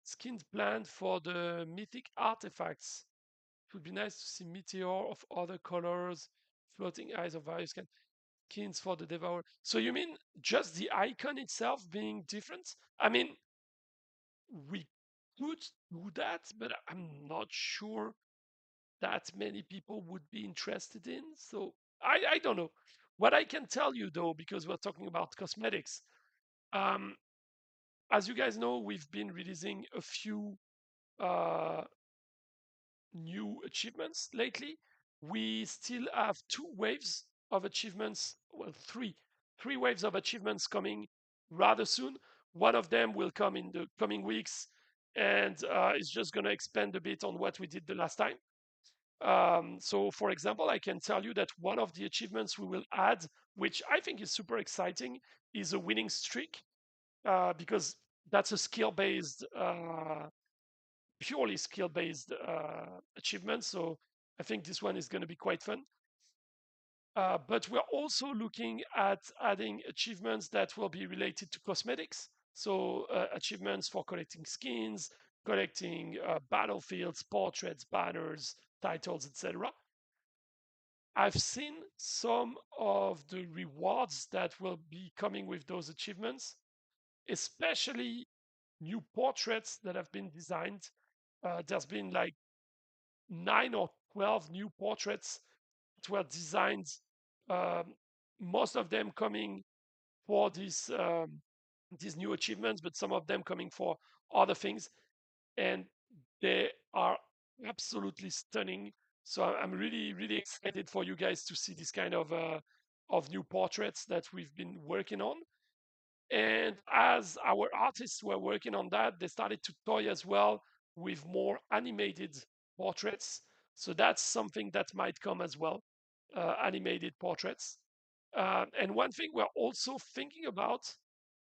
skins planned for the mythic artifacts. It would be nice to see meteor of other colors, floating eyes of various kinds, skins for the devourer. So you mean just the icon itself being different? I mean, we could do that, but I'm not sure that many people would be interested in. So I don't know. What I can tell you though, because we're talking about cosmetics, um, as you guys know, we've been releasing a few uh, new achievements lately. We still have two waves of achievements, well, three waves of achievements coming rather soon. One of them will come in the coming weeks, and it's just going to expand a bit on what we did the last time. So, for example, I can tell you that one of the achievements we will add, which I think is super exciting, is a winning streak, because that's a skill-based purely skill based achievement. So I think this one is going to be quite fun. But we're also looking at adding achievements that will be related to cosmetics. So achievements for collecting skins, collecting battlefields, portraits, banners, titles, etc. I've seen some of the rewards that will be coming with those achievements, especially new portraits that have been designed. There's been like 9 or 12 new portraits that were designed, um, most of them coming for these new achievements, but some of them coming for other things, and they are absolutely stunning. So I'm really really excited for you guys to see this kind of new portraits that we've been working on. And as our artists were working on that, they started to toy as well with more animated portraits. So that's something that might come as well, animated portraits. And one thing we're also thinking about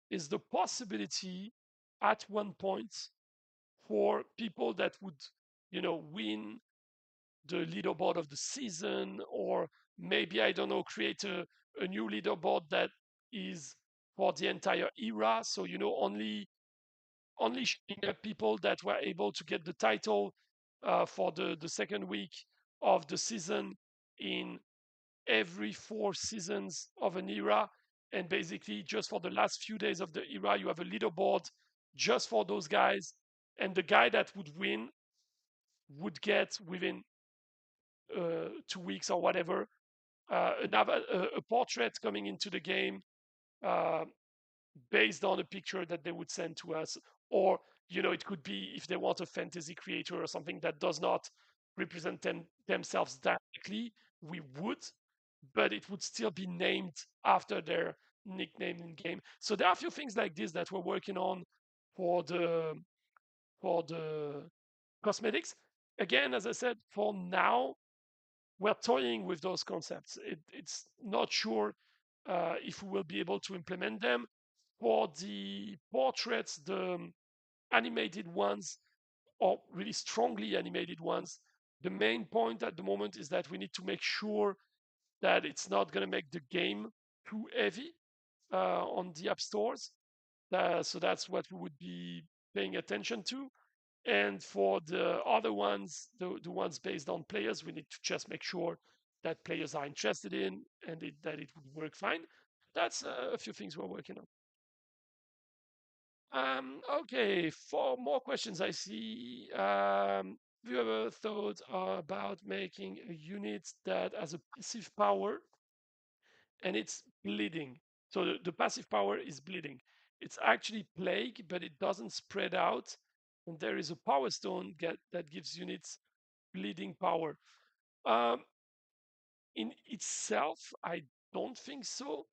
is the possibility at one point for people that would, win the leaderboard of the season, or maybe, I don't know, create a new leaderboard that is for the entire era. So, only showing up people that were able to get the title for the second week of the season in every 4 seasons of an era. And basically, just for the last few days of the era, you have a leaderboard just for those guys. And the guy that would win would get within 2 weeks or whatever another a portrait coming into the game uh, based on a picture that they would send to us. Or it could be if they want a fantasy creator or something that does not represent themselves directly, we would, but it would still be named after their nickname in game. So there are a few things like this that we're working on for the cosmetics. Again, as I said, for now we're toying with those concepts. It's not sure if we will be able to implement them. For the portraits, the animated ones, or really strongly animated ones, the main point at the moment is that we need to make sure that it's not going to make the game too heavy on the app stores. So that's what we would be paying attention to. And for the other ones, the ones based on players, we need to just make sure that players are interested in and that it would work fine. That's a few things we're working on. Okay, 4 more questions I see. Have you ever thought about making a unit that has a passive power and it's bleeding? So the passive power is bleeding. It's actually plague, but it doesn't spread out. And there is a power stone that gives units bleeding power. Um, in itself, I don't think so.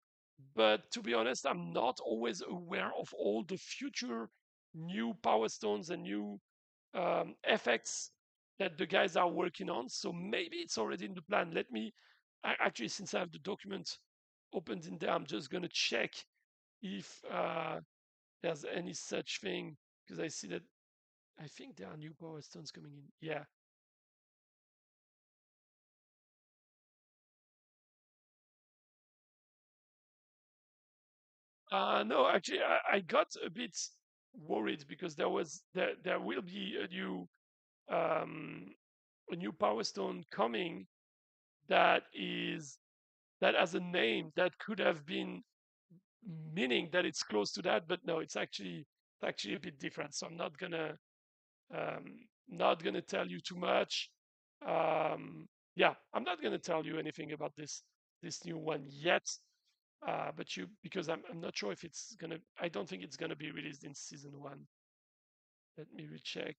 But to be honest, I'm not always aware of all the future new power stones and new effects that the guys are working on. So maybe it's already in the plan. Actually, since I have the document opened in there, I'm just going to check if there's any such thing, because I see that I think there are new power stones coming in. Yeah. No, actually, I got a bit worried because there will be um, a new Power Stone coming that is that has a name that could have been meaning that it's close to that, but no, it's actually a bit different. So I'm not gonna tell you too much. Yeah, I'm not gonna tell you anything about this new one yet. But because I'm not sure if it's gonna. I don't think it's gonna be released in season one. Let me recheck.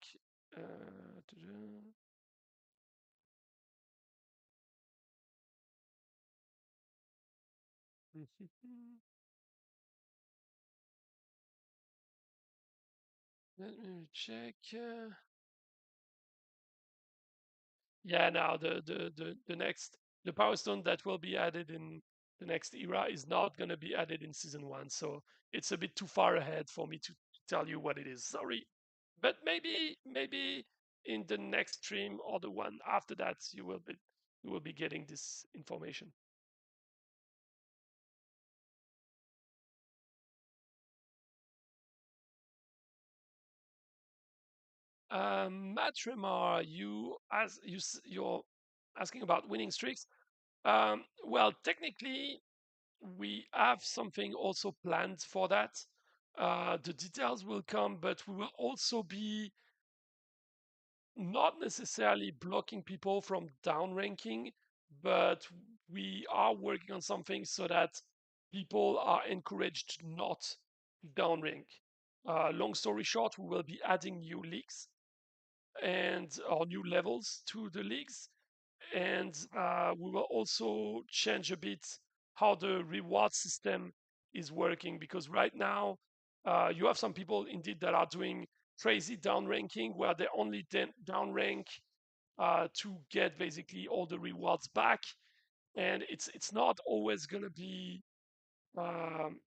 Ta-da. Let me check. Yeah, now the Power Stone that will be added in the next era is not going to be added in season one, so it's a bit too far ahead for me to tell you what it is. Sorry, but maybe in the next stream or the one after that, you will be getting this information. Matremar, you're asking about winning streaks. Well, technically, we have something also planned for that. The details will come, but we will also be not necessarily blocking people from downranking, but we are working on something so that people are encouraged not to downrank. Long story short, we will be adding new leagues and or new levels to the leagues, and we will also change a bit how the reward system is working, because right now you have some people indeed that are doing crazy downranking where they only downrank to get basically all the rewards back, and it's not always going to be um,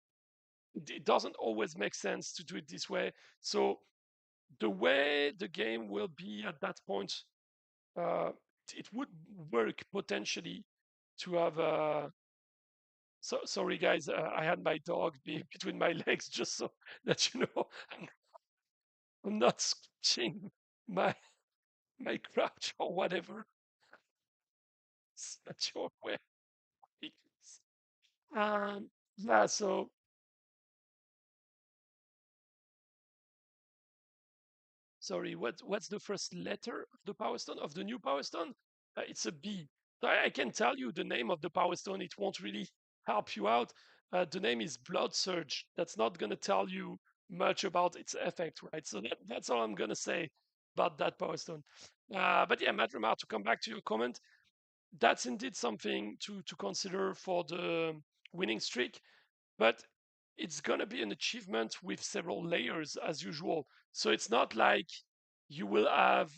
it doesn't always make sense to do it this way. So the way the game will be at that point, uh, it would work potentially to have sorry guys, I had my dog between my legs just so that you know I'm not switching my crouch or whatever. It's not your way. Yeah, so sorry, what's the first letter of the Power Stone of the new Power Stone? It's a B. So I can tell you the name of the Power Stone. It won't really help you out. The name is Blood Surge. That's not going to tell you much about its effect, right? So that's all I'm going to say about that Power Stone. But yeah, Matt Remar, to come back to your comment, that's indeed something to consider for the winning streak, but it's going to be an achievement with several layers as usual. So it's not like you will have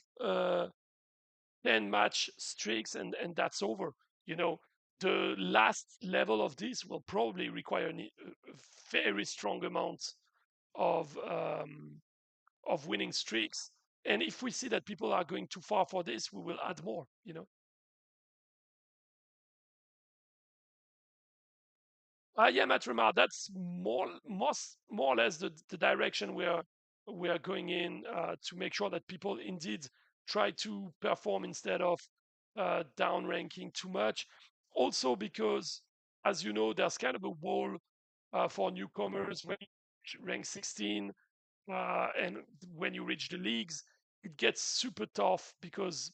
10 match streaks and that's over. You know, the last level of this will probably require a very strong amount of winning streaks. And if we see that people are going too far for this, we will add more, you know. Yeah, Matrima, that's more or less the direction we are going in, to make sure that people indeed try to perform instead of downranking too much. Also, because as you know, there's kind of a wall for newcomers when you rank 16, and when you reach the leagues, it gets super tough because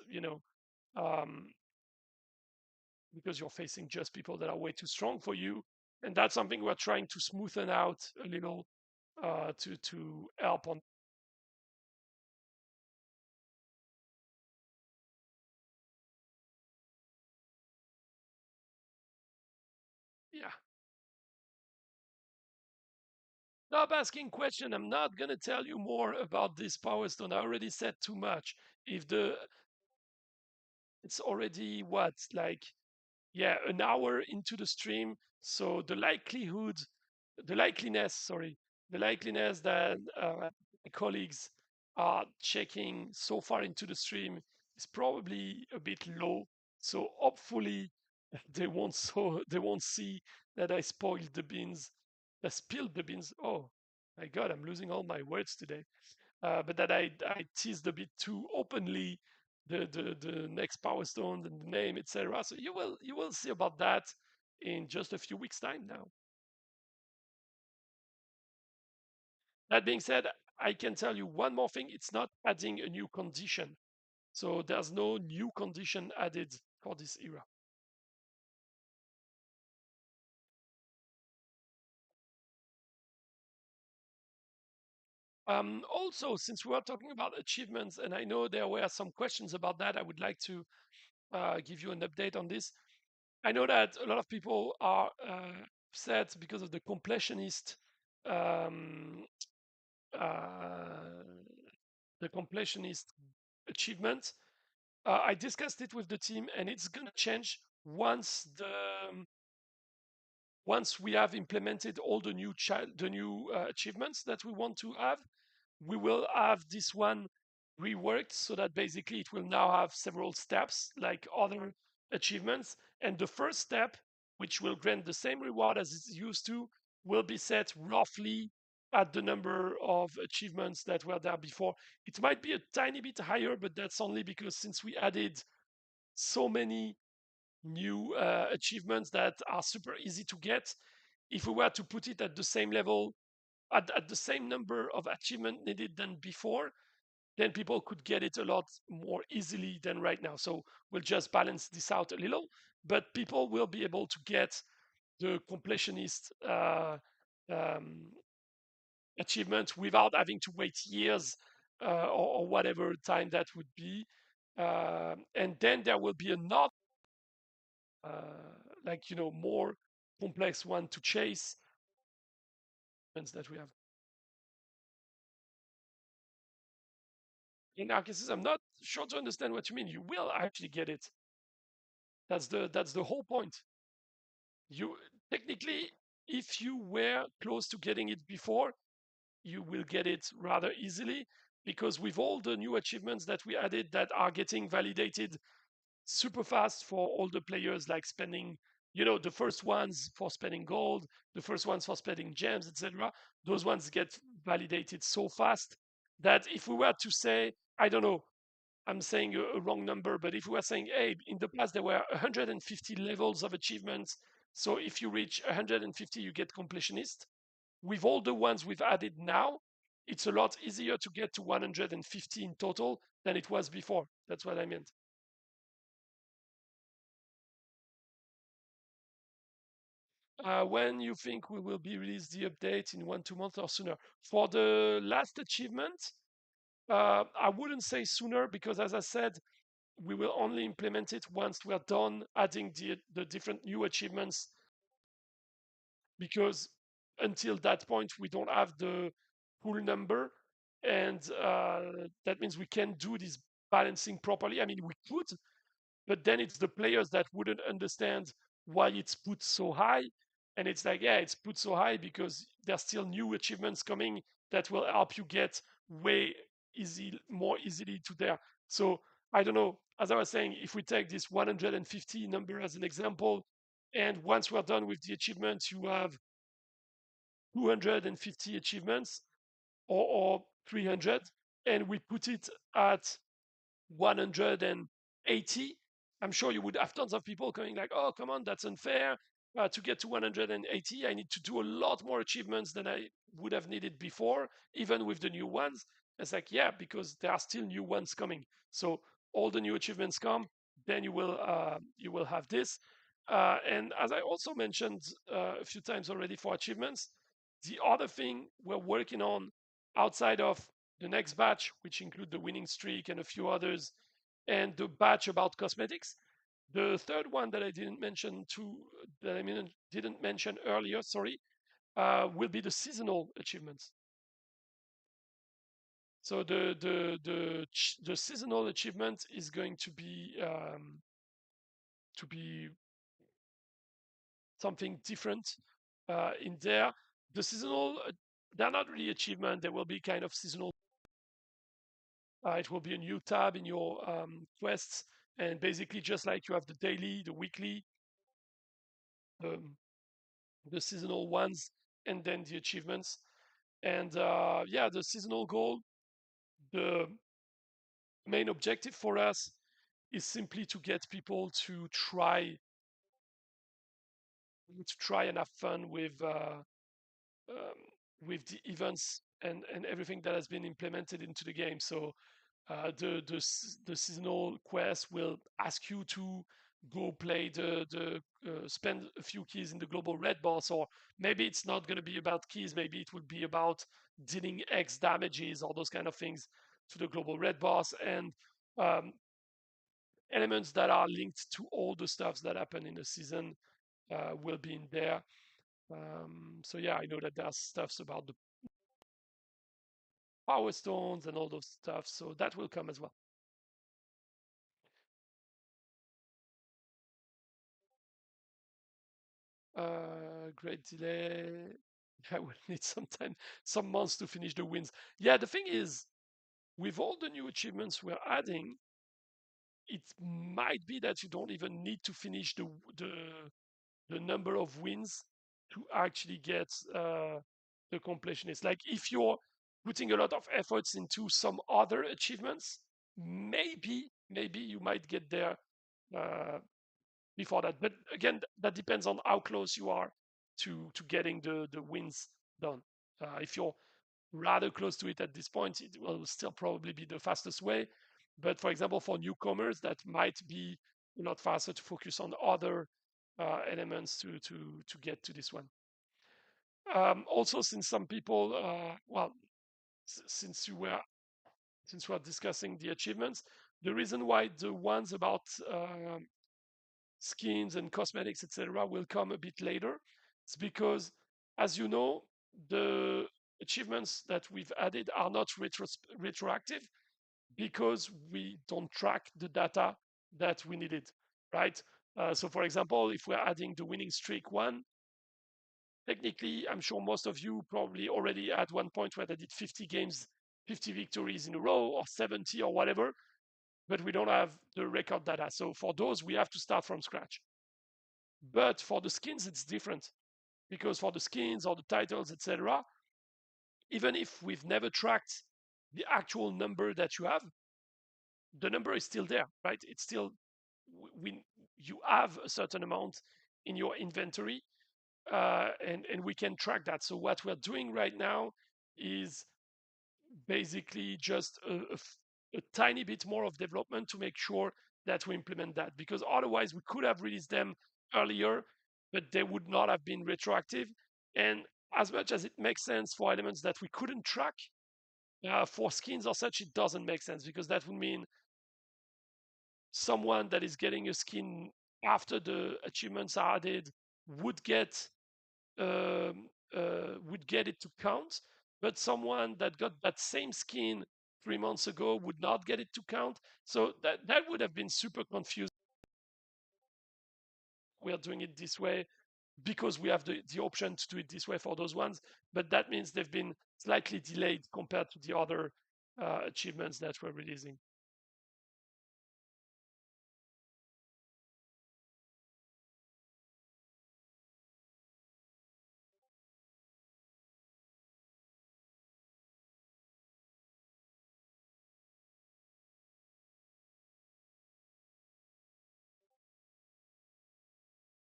you know. Um, because you're facing just people that are way too strong for you. And that's something we're trying to smoothen out a little, to help on. Yeah. Stop asking question. I'm not gonna tell you more about this Power Stone. I already said too much. If the it's already what, like, yeah, an hour into the stream, so the likeliness that my colleagues are checking so far into the stream is probably a bit low. So hopefully they won't see that I spoiled the beans, I spilled the beans. Oh my god, I'm losing all my words today. But that I teased a bit too openly the next Power Stone and the name, etc. So you will see about that in just a few weeks' time now. That being said, I can tell you one more thing. It's not adding a new condition. So there's no new condition added for this era. Also, since we are talking about achievements, and I know there were some questions about that, I would like to give you an update on this. I know that a lot of people are upset because of the completionist, um, uh, achievement. I discussed it with the team, and it's gonna change once we have implemented all the new achievements that we want to have. We will have this one reworked so that basically it will now have several steps like other achievements. And the first step, which will grant the same reward as it's used to, will be set roughly at the number of achievements that were there before. It might be a tiny bit higher, but that's only because since we added so many new achievements that are super easy to get, if we were to put it at the same level, at the same number of achievement needed than before, then people could get it a lot more easily than right now. So we'll just balance this out a little, but people will be able to get the completionist um, achievement without having to wait years or whatever time that would be. And then there will be another, like, more complex one to chase that we have. In our cases, I'm not sure to understand what you mean. You will actually get it. That's the whole point. You technically, if you were close to getting it before, you will get it rather easily, because with all the new achievements that we added that are getting validated super fast for all the players, like spending, the first ones for spending gold, the first ones for spending gems, etc. Those ones get validated so fast that if we were to say, I don't know, I'm saying a wrong number, but if we were saying, hey, in the past there were 150 levels of achievements, so if you reach 150, you get completionist. With all the ones we've added now, it's a lot easier to get to 150 in total than it was before. That's what I meant. When you think we will be released the update in 1-2 months or sooner? For the last achievement, I wouldn't say sooner, because as I said, we will only implement it once we are done adding the different new achievements, because until that point we don't have the full number, and that means we can't do this balancing properly. I mean, we could, but then it's the players that wouldn't understand why it's put so high. And it's like, yeah, it's put so high because there's still new achievements coming that will help you get way more easily to there. So I don't know, as I was saying, if we take this 150 number as an example, and once we're done with the achievements, you have 250 achievements, or 300, and we put it at 180, I'm sure you would have tons of people coming like, oh, come on, that's unfair. To get to 180, I need to do a lot more achievements than I would have needed before, even with the new ones. It's like, yeah, because there are still new ones coming. So all the new achievements come, then you will have this. And as I also mentioned a few times already for achievements, the other thing we're working on outside of the next batch, which include the winning streak and a few others, and the batch about cosmetics. The third one that I didn't mention didn't mention earlier, sorry, will be the seasonal achievements. So the seasonal achievement is going to be something different in there. The seasonal, they're not really achievement. They will be kind of seasonal. It will be a new tab in your quests, and basically just like you have the daily, the weekly, um, the seasonal ones, and then the achievements. And yeah, the seasonal goal, the main objective for us is simply to get people to try and have fun um, with the events and everything that has been implemented into the game. So the seasonal quest will ask you to go play spend a few keys in the global red boss, or maybe it's not going to be about keys. Maybe it will be about dealing X damages or those kind of things to the global red boss, and um, elements that are linked to all the stuffs that happen in the season will be in there. So yeah, I know that there's stuffs about the power stones and all those stuff, so that will come as well. Great delay. I will need some months to finish the wins. Yeah, the thing is, with all the new achievements we're adding, it might be that you don't even need to finish the number of wins to actually get the completionist. Like if you're putting a lot of efforts into some other achievements, maybe you might get there before that. But again, that depends on how close you are to getting the wins done. If you're rather close to it at this point, it will still probably be the fastest way. But for example, for newcomers, that might be a lot faster to focus on other elements to get to this one. Also, since some people, since we're discussing the achievements, the reason why the ones about skins and cosmetics, etc., will come a bit later. It's because, as you know, the achievements that we've added are not retroactive because we don't track the data that we needed, right? So, for example, if we're adding the winning streak one, technically, I'm sure most of you probably already at one point where they did 50 games, 50 victories in a row, or 70 or whatever, but we don't have the record data. So for those, we have to start from scratch. But for the skins, it's different because for the skins or the titles, etc., even if we've never tracked the actual number that you have, the number is still there, right? It's still you have a certain amount in your inventory, and we can track that. So what we're doing right now is basically just a tiny bit more of development to make sure that we implement that, because otherwise we could have released them earlier, but they would not have been retroactive. And as much as it makes sense for elements that we couldn't track, for skins or such, it doesn't make sense because that would mean someone that is getting a skin after the achievements are added would get it to count, but someone that got that same skin 3 months ago would not get it to count. So that would have been super confusing. We are doing it this way because we have the option to do it this way for those ones, but that means they've been slightly delayed compared to the other achievements that we're releasing.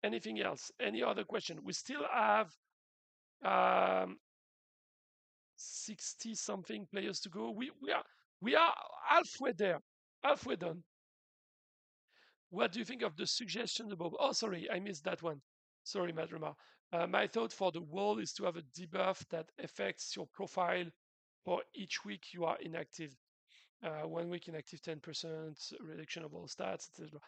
Anything else? Any other question? We still have um, 60 something players to go. We are halfway there, halfway done. What do you think of the suggestion above? Oh, sorry, I missed that one. Sorry, Madrima. My thought for the wall is to have a debuff that affects your profile for each week you are inactive. 1 week inactive, 10% reduction of all stats, etc.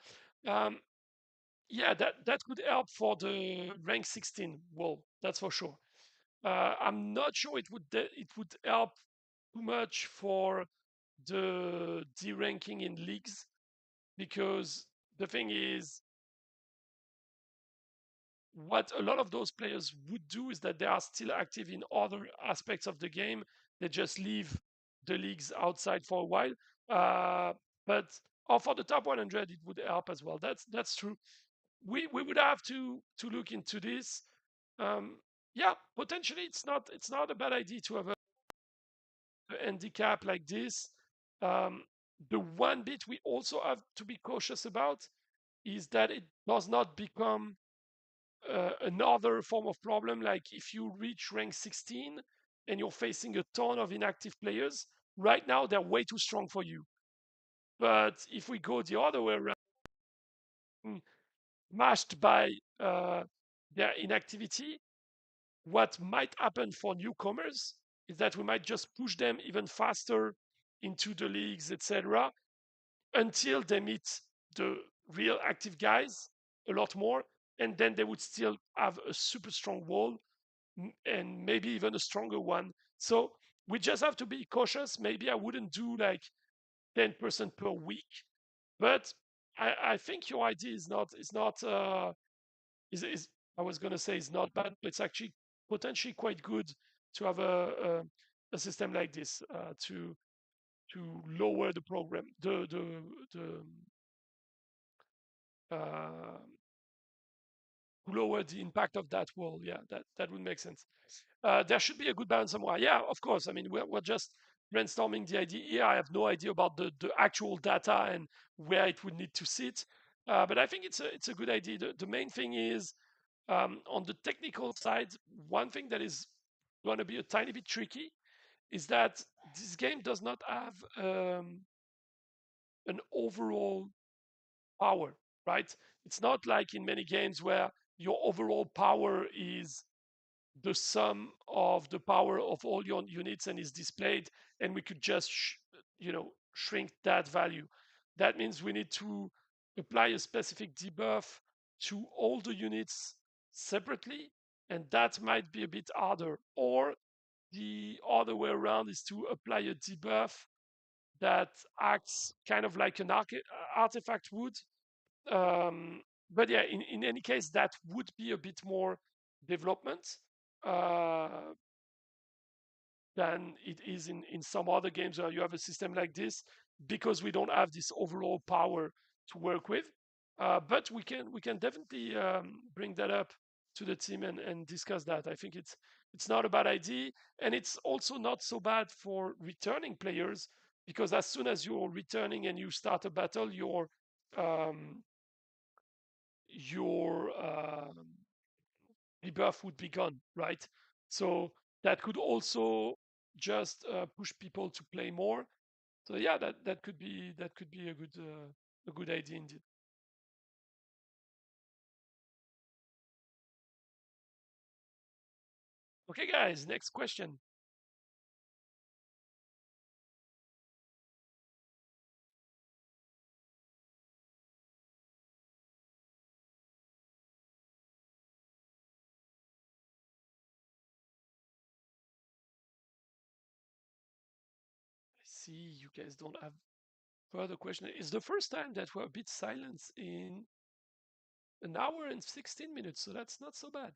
Yeah, that could help for the rank 16 wall. That's for sure. I'm not sure it would help too much for the deranking in leagues, because the thing is, what a lot of those players would do is that they are still active in other aspects of the game. They just leave the leagues outside for a while. But for the top 100, it would help as well. That's true. We would have to look into this. Um, yeah, potentially it's not a bad idea to have a handicap like this. Um, the one bit we also have to be cautious about is that it does not become another form of problem. Like if you reach rank 16 and you're facing a ton of inactive players, right now they're way too strong for you. But if we go the other way around, mashed by their inactivity, what might happen for newcomers is that we might just push them even faster into the leagues, etc., until they meet the real active guys a lot more, and then they would still have a super strong wall and maybe even a stronger one. So we just have to be cautious. Maybe I wouldn't do like 10% per week, but I think your idea is I was going to say is not bad, but it's actually potentially quite good to have a system like this to lower the program the uh, lower the impact of that wall. Yeah, that would make sense. There should be a good balance somewhere. Yeah, of course. I mean, we're just brainstorming the idea here. I have no idea about the actual data and where it would need to sit. But I think it's a good idea. The main thing is on the technical side, one thing that is going to be a tiny bit tricky is that this game does not have an overall power, right? It's not like in many games where your overall power is the sum of the power of all your units and is displayed, and we could just shrink that value. That means we need to apply a specific debuff to all the units separately, and that might be a bit harder. Or the other way around is to apply a debuff that acts kind of like an artifact would. But yeah, in any case, that would be a bit more development uh, than it is in some other games where you have a system like this, because we don't have this overall power to work with. But we can definitely bring that up to the team and discuss that. I think it's not a bad idea, and it's also not so bad for returning players, because as soon as you're returning and you start a battle, um, your debuff would be gone, right? So that could also just push people to play more. So yeah, that could be a good idea indeed. Okay, guys, next question. I see you guys don't have further question. It's the first time that we're a bit silent in an hour and 16 minutes, so that's not so bad.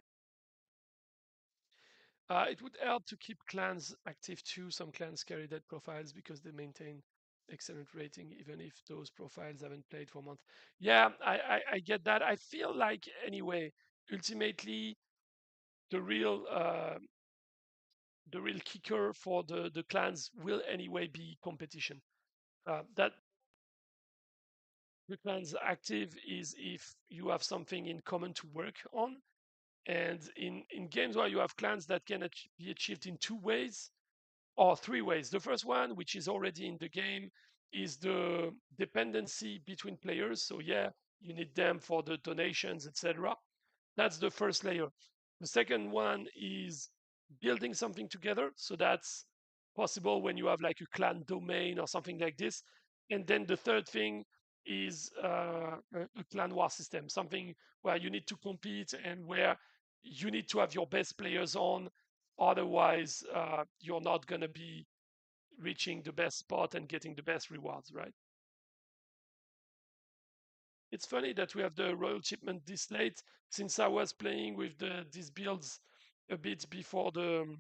It would help to keep clans active too. Some clans carry that profiles because they maintain excellent rating, even if those profiles haven't played for months. Yeah, I get that. I feel like anyway, ultimately, the real uh, the real kicker for the clans will anyway be competition. That the clans active is if you have something in common to work on. And in games where you have clans that can be achieved in two ways, or three ways. The first one, which is already in the game, is the dependency between players. So yeah, you need them for the donations, etc. That's the first layer. The second one is building something together. So that's possible when you have like a clan domain or something like this. And then the third thing is a clan war system, something where you need to compete and where you need to have your best players on. Otherwise, you're not going to be reaching the best spot and getting the best rewards, right? It's funny that we have the royal shipment this late, since I was playing with these builds a bit before the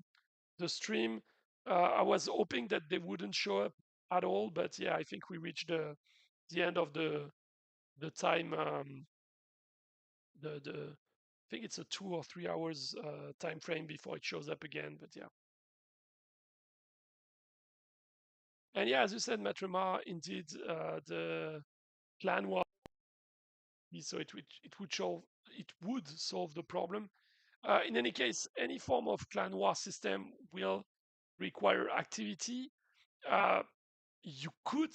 stream. I was hoping that they wouldn't show up at all, but yeah, I think we reached the end of the time. The I think it's a 2 or 3 hours time frame before it shows up again. But yeah, and yeah, as you said, Matrema, indeed, the clan war, so it would solve the problem. In any case, any form of clan war system will require activity. Uh, you could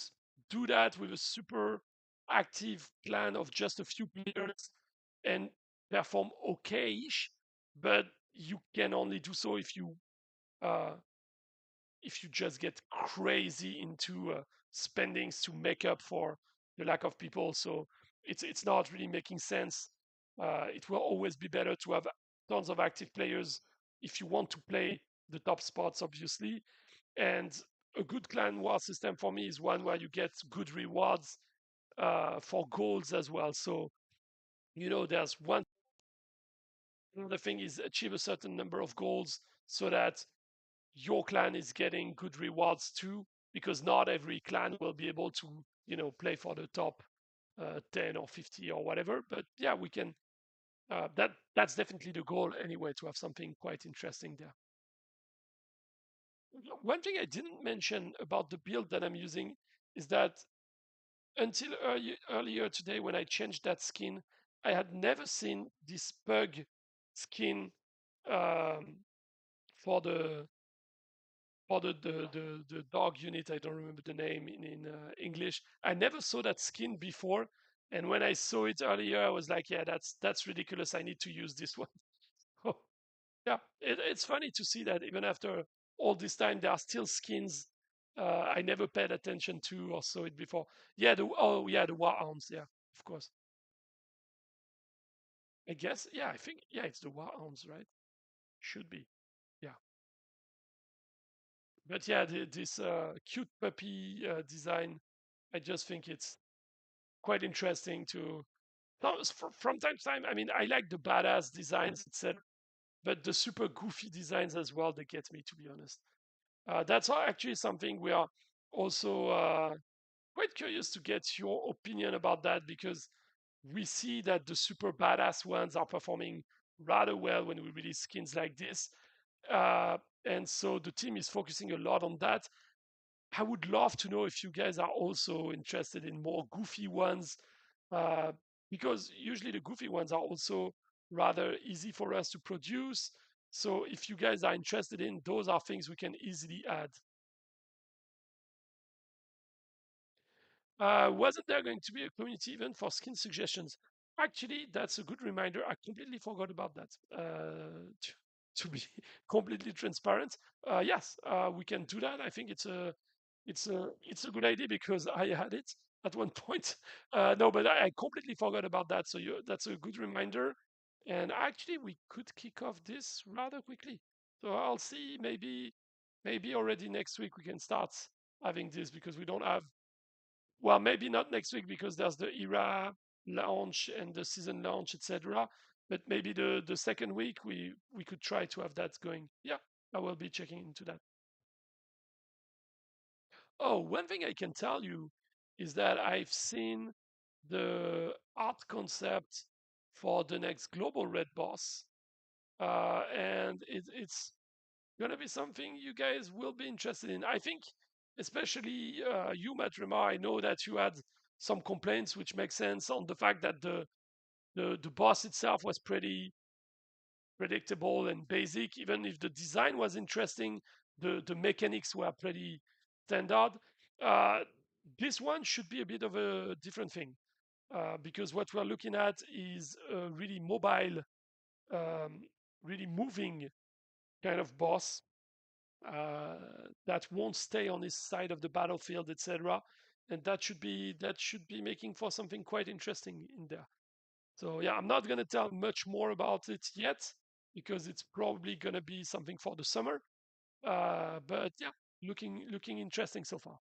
do that with a super active clan of just a few players and perform okay-ish, but you can only do so uh, if you just get crazy into spendings to make up for the lack of people. So it's not really making sense. It will always be better to have tons of active players if you want to play the top spots, obviously. And a good clan war system for me is one where you get good rewards for goals as well. So there's one. Another thing is achieve a certain number of goals so that your clan is getting good rewards too, because not every clan will be able to play for the top 10 or 50 or whatever. But yeah, That's definitely the goal anyway, to have something quite interesting there. One thing I didn't mention about the build that I'm using is that until earlier today, when I changed that skin, I had never seen this pug skin um, for the dog unit. I don't remember the name in English. I never saw that skin before, and when I saw it earlier, I was like, yeah, that's ridiculous. I need to use this one. Yeah, it's funny to see that even after all this time, there are still skins I never paid attention to or saw it before. Yeah, the war arms. Yeah, of course. I guess. Yeah, I think. Yeah, it's the war arms, right? Should be. Yeah, but yeah, this cute puppy design, I just think it's quite interesting to. From time to time, I mean, I like the badass designs, etc. But the super goofy designs as well, they get me, to be honest. That's actually something we are also quite curious to get your opinion about that, because we see that the super badass ones are performing rather well when we release skins like this. Uh, and so the team is focusing a lot on that. I would love to know if you guys are also interested in more goofy ones, uh, because usually the goofy ones are also rather easy for us to produce. So if you guys are interested in, those are things we can easily add. Wasn't there going to be a community event for skin suggestions? Actually, that's a good reminder. I completely forgot about that. To be completely transparent, yes, we can do that. I think it's a good idea because I had it at one point. No, but I completely forgot about that. So that's a good reminder. And actually, we could kick off this rather quickly. So I'll see. Maybe already next week we can start having this, because we don't have, well, maybe not next week because there's the era launch and the season launch, etc. But maybe the second week we could try to have that going. Yeah, I will be checking into that. Oh, one thing I can tell you is that I've seen the art concept for the next global red boss, and it's gonna be something you guys will be interested in. I think, especially you, Matrima. I know that you had some complaints, which makes sense, on the fact that the boss itself was pretty predictable and basic. Even if the design was interesting, the mechanics were pretty standard. Uh, this one should be a bit of a different thing, because what we're looking at is a really mobile, um, really moving kind of boss, uh, that won't stay on his side of the battlefield, etc. And that should be making for something quite interesting in there. So yeah, I'm not gonna tell much more about it yet, because it's probably gonna be something for the summer. But yeah, looking interesting so far.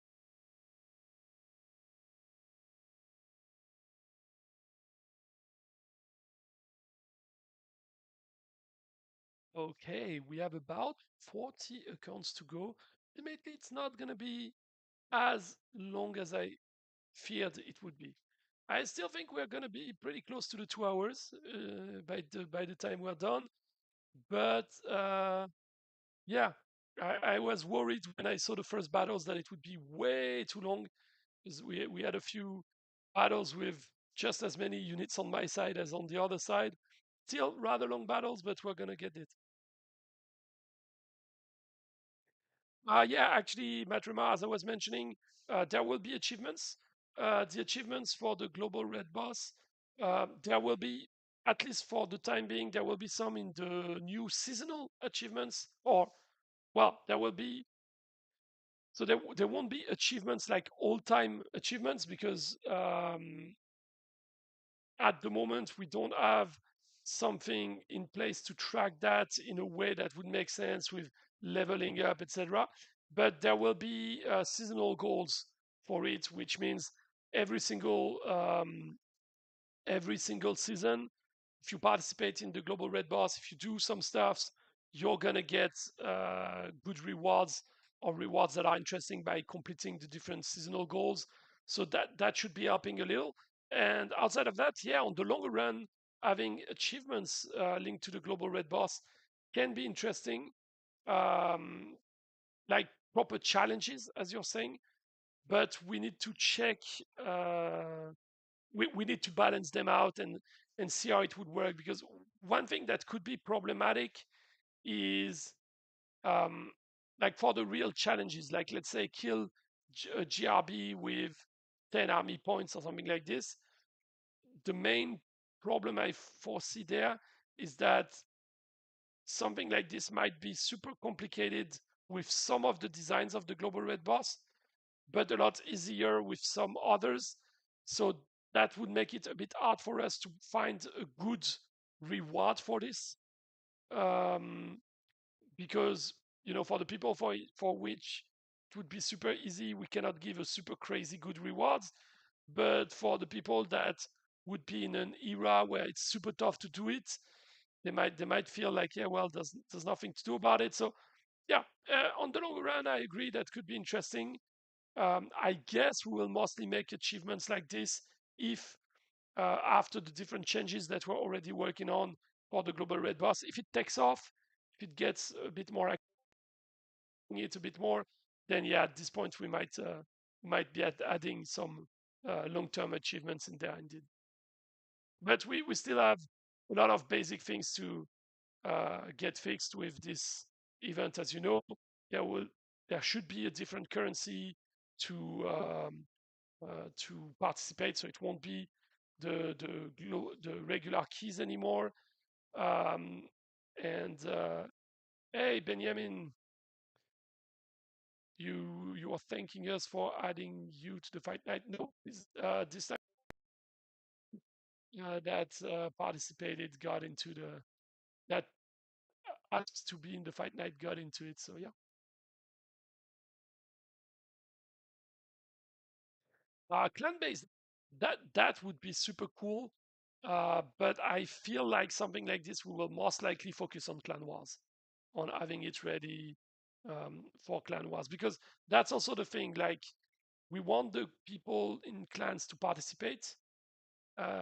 Okay, we have about 40 accounts to go. Ultimately, it's not gonna be as long as I feared it would be. I still think we're gonna be pretty close to the 2 hours by the time we're done. But yeah, I was worried when I saw the first battles that it would be way too long, because we had a few battles with just as many units on my side as on the other side. Still rather long battles, but we're gonna get it. Yeah, actually, Matrima, as I was mentioning, there will be achievements. The achievements for the global red boss, there will be, at least for the time being, there will be some in the new seasonal achievements, or, well, there will be, so there won't be achievements like all-time achievements, because at the moment we don't have something in place to track that in a way that would make sense with leveling up, etc. But there will be seasonal goals for it, which means every single every single season, if you participate in the global red boss, if you do some stuffs, you're gonna get good rewards, or rewards that are interesting, by completing the different seasonal goals. So that should be helping a little. And outside of that, yeah, on the longer run, having achievements linked to the global red boss can be interesting, um, like proper challenges, as you're saying. But we need to check. We need to balance them out and see how it would work, because one thing that could be problematic is um, like for the real challenges, like let's say kill a GRB with 10 army points or something like this. The main problem I foresee there is that something like this might be super complicated with some of the designs of the global red boss, but a lot easier with some others. So that would make it a bit hard for us to find a good reward for this. Um, because for the people for which it would be super easy, we cannot give a super crazy good rewards. But for the people that would be in an era where it's super tough to do it, they might feel like, yeah, well, there's nothing to do about it. So yeah, on the long run, I agree that could be interesting. I guess we will mostly make achievements like this if after the different changes that we're already working on for the global red boss, if it takes off, if it gets a bit more, it a bit more, then yeah, at this point we might be adding some long-term achievements in there indeed. But we still have a lot of basic things to get fixed with this event. As you know, there should be a different currency to participate, so it won't be the regular keys anymore. Um, and hey, Benjamin, you are thanking us for adding you to the fight night. No, this time that participated got into that asked to be in the fight night got into it. So yeah, clan based, that would be super cool. But I feel like something like this we will most likely focus on clan wars, on having it ready for clan wars, because that's also the thing. Like we want the people in clans to participate, but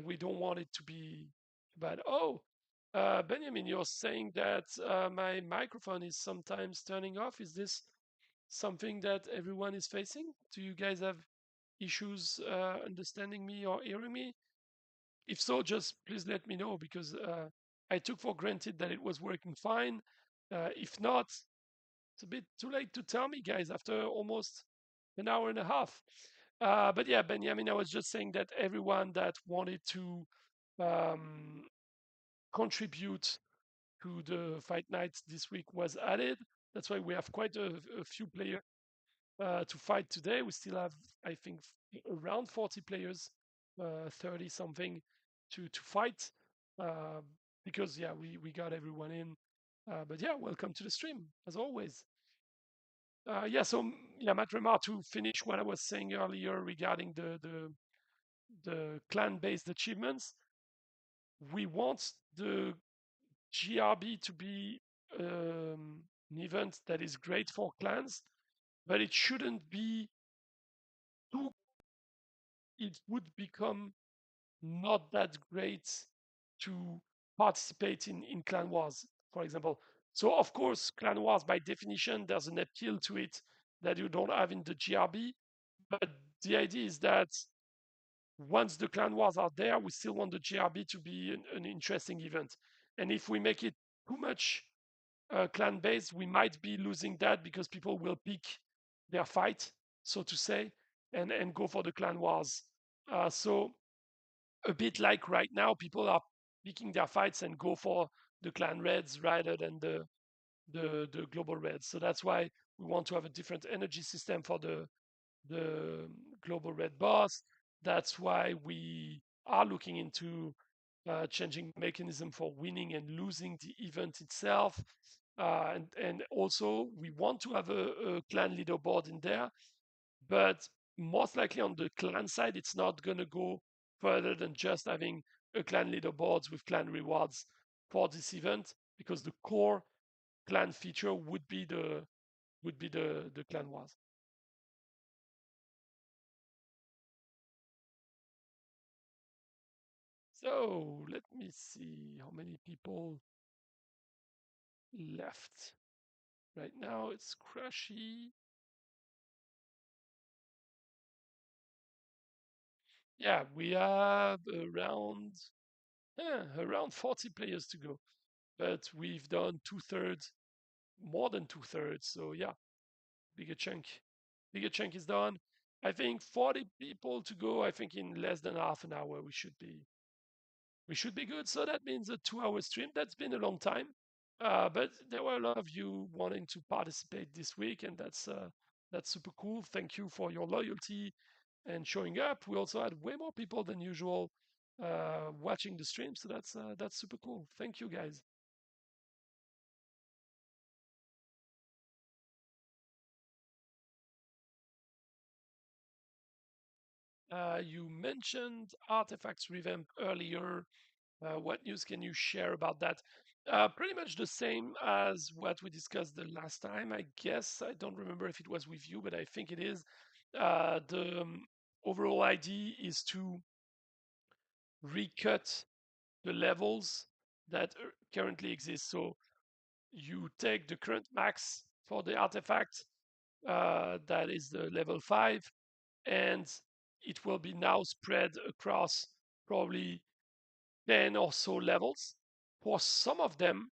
we don't want it to be bad. Oh, Benjamin, you're saying that my microphone is sometimes turning off. Is this something that everyone is facing? Do you guys have issues understanding me or hearing me? If so, just please let me know, because I took for granted that it was working fine. If not, it's a bit too late to tell me, guys, after almost an hour and a half. But yeah, Benjamin, I was just saying that everyone that wanted to um, contribute to the fight night this week was added. That's why we have quite a few players to fight today. We still have, I think, around 40 players, 30 something to fight. Uh, because yeah, we got everyone in. But yeah, welcome to the stream as always. Yeah, so yeah, Matt Remar, to finish what I was saying earlier regarding the clan-based achievements, we want the GRB to be an event that is great for clans, but it shouldn't be too. It would become not that great to participate in clan wars, for example. So of course, clan wars by definition, there's an appeal to it that you don't have in the GRB. But the idea is that once the clan wars are there, we still want the GRB to be an interesting event. And if we make it too much clan based, we might be losing that, because people will pick their fight, so to say, and go for the clan wars. So a bit like right now, people are picking their fights and go for the clan reds rather than the global reds. So that's why we want to have a different energy system for the global red boss. That's why we are looking into changing mechanism for winning and losing the event itself. And also we want to have a clan leaderboard in there, but most likely on the clan side, it's not going to go further than just having a clan leaderboards with clan rewards for this event, because the core clan feature would be the clan wars. So let me see how many people left. Right now it's Crashy. Yeah, we have around 40 players to go, but we've done 2/3, more than 2/3. So yeah, bigger chunk, bigger chunk is done. I think 40 people to go. I think in less than half an hour we should be good. So that means a 2-hour stream. That's been a long time, but there were a lot of you wanting to participate this week, and that's super cool. Thank you for your loyalty and showing up. We also had way more people than usual watching the stream, so that's super cool. Thank you, guys. You mentioned artifacts revamp earlier. What news can you share about that? Pretty much the same as what we discussed the last time. I guess I don't remember if it was with you, but I think it is. The overall idea is to recut the levels that currently exist. So you take the current max for the artifact, that is the level 5, and it will be now spread across probably 10 or so levels. For some of them,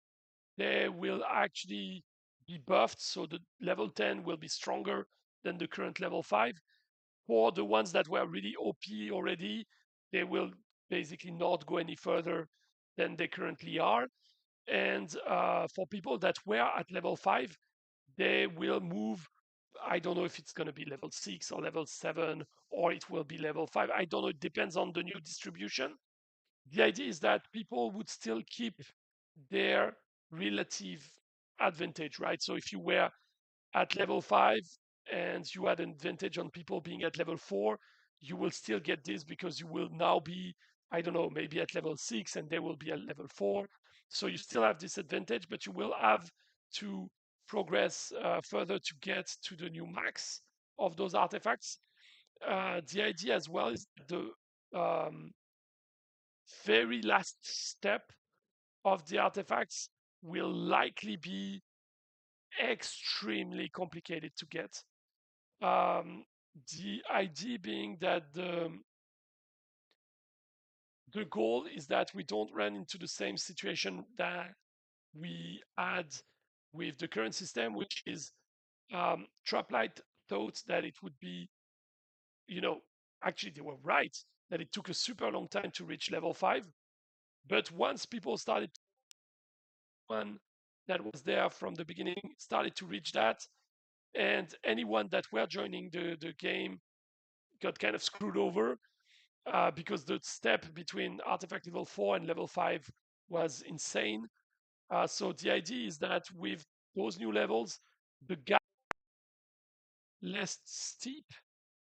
they will actually be buffed, so the level 10 will be stronger than the current level 5. For the ones that were really OP already, they will basically not go any further than they currently are. And for people that were at level 5, they will move. I don't know if it's going to be level 6 or level 7, or it will be level 5. I don't know. It depends on the new distribution. The idea is that people would still keep their relative advantage, right? So if you were at level 5 and you had an advantage on people being at level 4, you will still get this because you will now be, I don't know, maybe at level 6 and they will be at level 4. So you still have this advantage, but you will have to progress further to get to the new max of those artifacts. The idea as well is the very last step of the artifacts will likely be extremely complicated to get. Um, the idea being that the goal is that we don't run into the same situation that we had with the current system, which is Traplight thought that it would be, you know, actually they were right that it took a super long time to reach level 5. But once people started, one that was there from the beginning started to reach that, and anyone that were joining the game got kind of screwed over because the step between artifact level 4 and level 5 was insane. So the idea is that with those new levels, the gap less steep,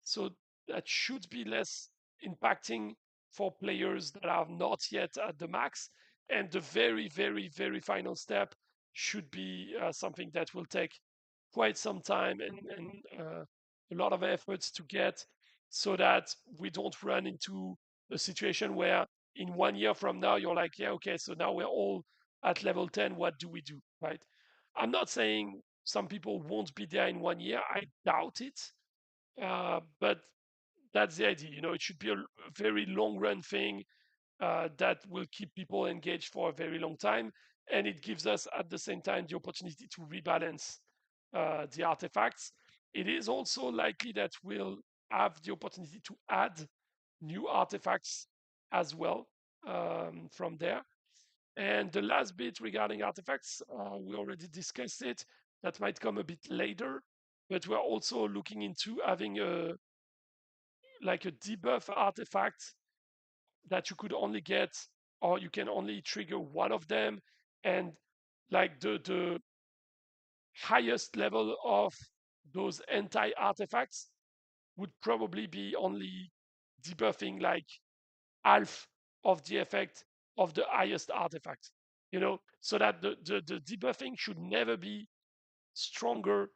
so that should be less impacting for players that are not yet at the max. And the very, very, very final step should be something that will take quite some time and a lot of efforts to get, so that we don't run into a situation where in 1 year from now you're like, yeah, okay, so now we're all at level 10. What do we do, right? I'm not saying some people won't be there in 1 year. I doubt it. But that's the idea. It should be a very long run thing that will keep people engaged for a very long time. And it gives us at the same time the opportunity to rebalance the artifacts. It is also likely that we'll have the opportunity to add new artifacts as well from there. And the last bit regarding artifacts, we already discussed it. That might come a bit later, but we're also looking into having a debuff artifact that you could only get, or you can only trigger one of them, and like the highest level of those anti artifacts would probably be only debuffing like half of the effect of the highest artifact. So that the debuffing should never be stronger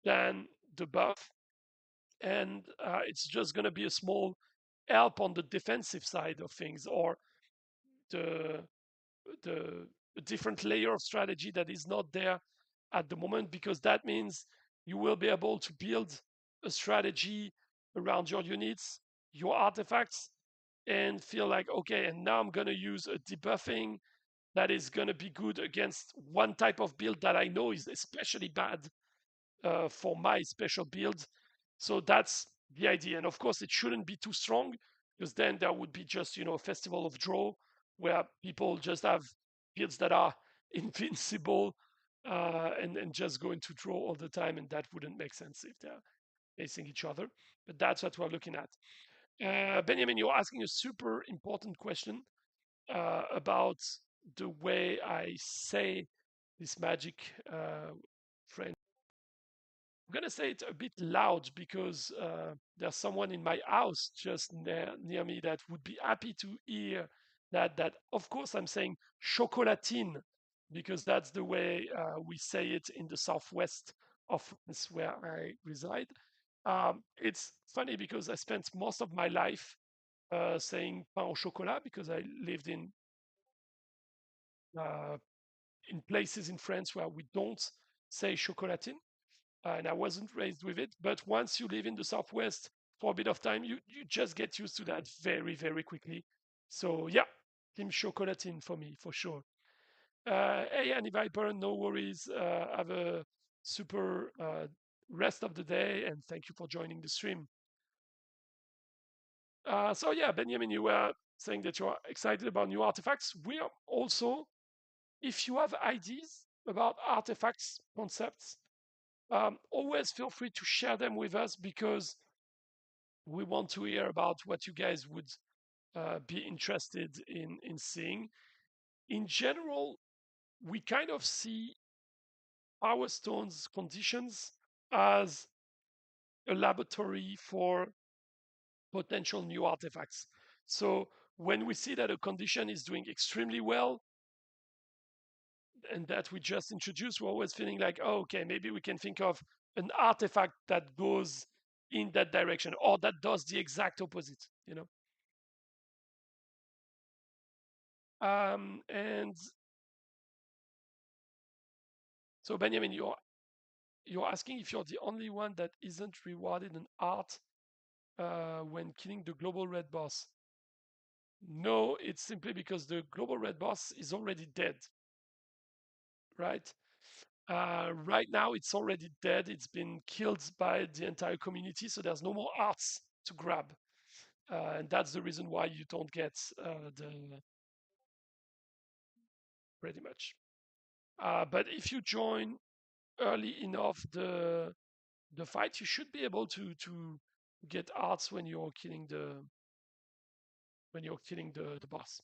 than the buff, and it's just going to be a small help on the defensive side of things, or the the a different layer of strategy that is not there at the moment, because that means you will be able to build a strategy around your units, your artifacts, and feel like, okay, and now I'm going to use a debuffing that is going to be good against one type of build that I know is especially bad for my special build. So that's the idea. And of course, it shouldn't be too strong, because then there would be just, a festival of draw where people just have builds that are invincible and just going to draw all the time. And that wouldn't make sense if they're facing each other. But that's what we're looking at. Benjamin, you're asking a super important question about the way I say this magic phrase. I'm gonna say it a bit loud because there's someone in my house just near me that would be happy to hear that. That of course I'm saying chocolatine because that's the way we say it in the southwest of France where I reside. It's funny because I spent most of my life saying pain au chocolat because I lived uh, in places in France where we don't say chocolatine, and I wasn't raised with it. But once you live in the Southwest for a bit of time, you just get used to that very, very quickly. So yeah, Team Chocolatine for me, for sure. Hey, Annie Viper, no worries. Have a super rest of the day, and thank you for joining the stream. So yeah, Benjamin, you were saying that you're excited about new artifacts. We are also, if you have ideas about artifacts, concepts, always feel free to share them with us because we want to hear about what you guys would be interested in seeing. In general, we kind of see Power Stone's conditions as a laboratory for potential new artifacts. So when we see that a condition is doing extremely well and that we just introduced, we're always feeling like, oh, okay, maybe we can think of an artifact that goes in that direction or that does the exact opposite, and so Benjamin, you're asking if you're the only one that isn't rewarded an art when killing the global red boss. No, it's simply because the global red boss is already dead, right? Right now, it's already dead. It's been killed by the entire community, so there's no more arts to grab. And that's the reason why you don't get the pretty much. But if you join early enough the fight, you should be able to get arts when you're killing the boss.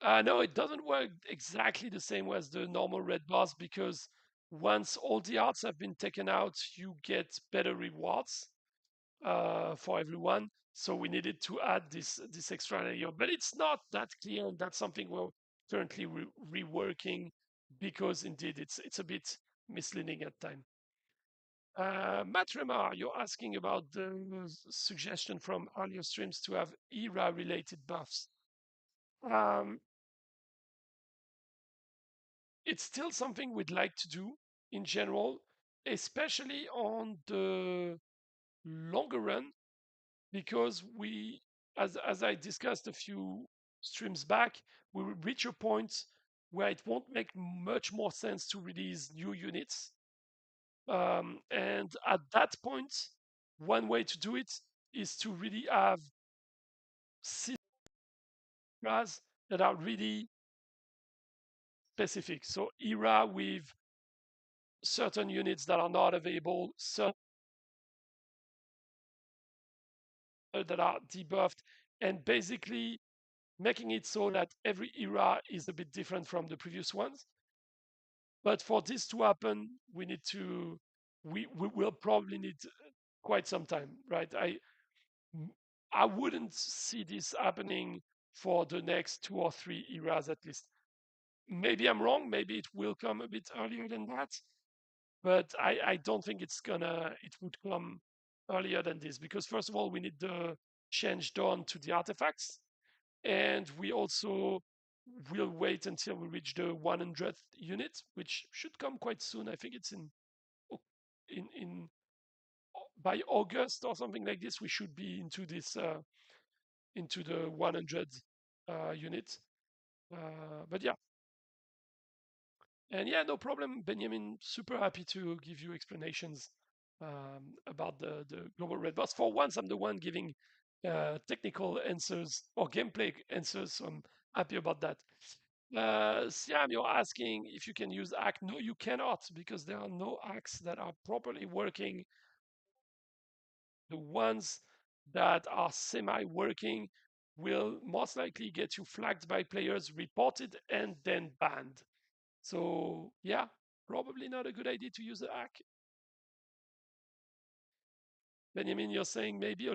No, it doesn't work exactly the same way as the normal red boss because once all the arts have been taken out, you get better rewards for everyone. So we needed to add this extra layer, but it's not that clear, and that's something we're currently reworking because indeed it's a bit misleading at time. Matt Remar, you're asking about the suggestion from earlier streams to have era-related buffs. Um, it's still something we'd like to do in general, especially on the longer run, because as I discussed a few streams back, we will reach a point where it won't make much more sense to release new units. And at that point, one way to do it is to really have eras that are really specific. So era with certain units that are not available, certain that are debuffed, and basically making it so that every era is a bit different from the previous ones. But for this to happen, we will probably need quite some time, right? I wouldn't see this happening for the next 2 or 3 eras at least. Maybe I'm wrong. Maybe it will come a bit earlier than that, but I don't think it would come earlier than this because first of all we need the change done to the artifacts, And we also will wait until we reach the 100th unit, which should come quite soon. I think it's in by August or something like this. We should be into this into the 100 unit. But yeah, and yeah, no problem, Benjamin. Super happy to give you explanations about the global red boss. For once, I'm the one giving technical answers or gameplay answers, so I'm happy about that. Siam, you're asking if you can use hack. No, you cannot, because there are no hacks that are properly working. The ones that are semi-working will most likely get you flagged by players, reported, and then banned. So yeah, probably not a good idea to use a hack. Benjamin, you're saying maybe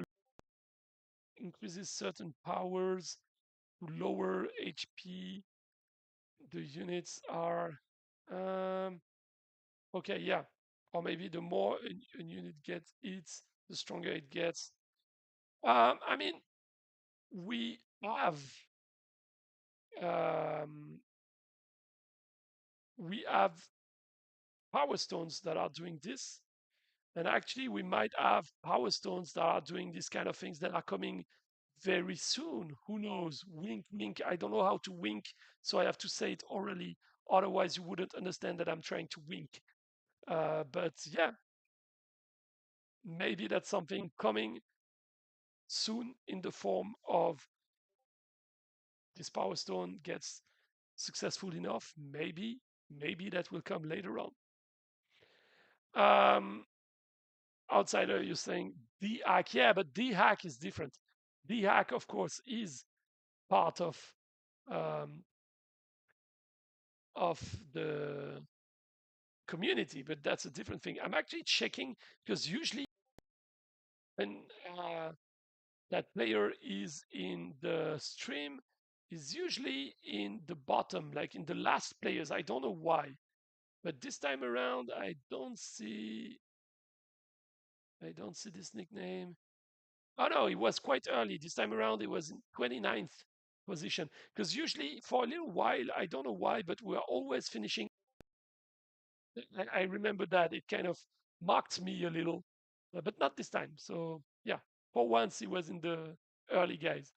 increases certain powers to lower HP. The units are okay, yeah. Or maybe the more a unit gets hits, the stronger it gets. I mean, we have um, we have power stones that are doing this. And actually, we might have power stones that are doing these kind of things that are coming very soon. Who knows? Wink, wink. I don't know how to wink, so I have to say it orally. Otherwise, you wouldn't understand that I'm trying to wink. But yeah, maybe that's something coming soon in the form of this power stone gets successful enough. Maybe that will come later on. Um, Outsider, you're saying the hack, yeah, but the hack is different. The hack, of course, is part um, of the community, but that's a different thing. I'm actually checking because usually when that player is in the stream, is usually in the bottom, like in the last players. I don't know why, but this time around, I don't see this nickname. Oh no, it was quite early. This time around, it was in 29th position. Because usually, for a little while, I don't know why, but we're always finishing. I remember that it kind of mocked me a little, but not this time. So yeah, for once, he was in the early guys.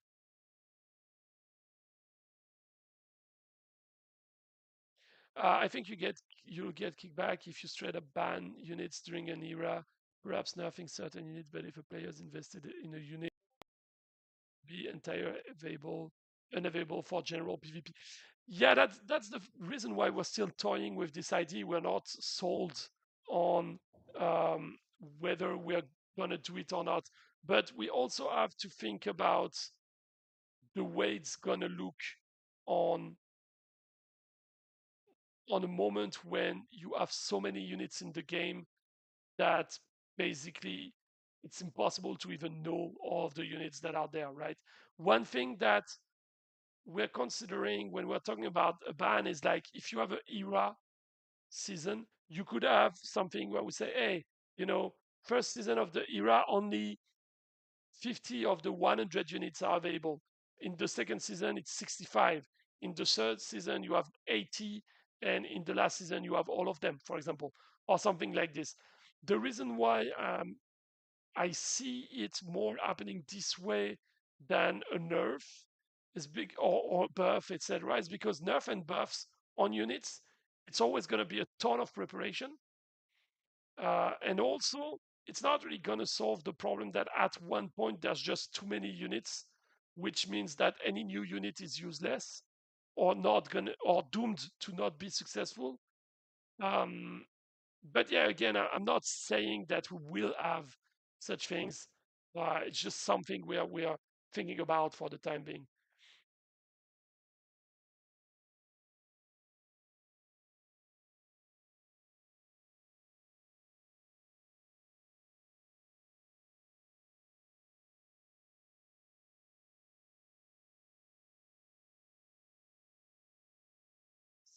I think you'll get kickback if you straight up ban units during an era, perhaps nerfing certain units. But if a player is invested in a unit, be entire available unavailable for general PvP. Yeah, that's the reason why we're still toying with this idea. We're not sold on um, whether we're gonna do it or not, but we also have to think about the way it's gonna look on a moment when you have so many units in the game that basically it's impossible to even know all of the units that are there, right? One thing that we're considering when we're talking about a ban is like if you have an era season, you could have something where we say, hey, first season of the era, only 50 of the 100 units are available. In the second season, it's 65. In the third season, you have 80. And in the last season, you have all of them, for example, or something like this. The reason why I see it more happening this way than a nerf is big or buff, etc. is because nerf and buffs on units, it's always going to be a ton of preparation. And also, it's not really going to solve the problem that at one point there's just too many units, which means that any new unit is useless or not gonna or doomed to not be successful. Um, but yeah, again, I'm not saying that we will have such things. It's just something we are thinking about for the time being.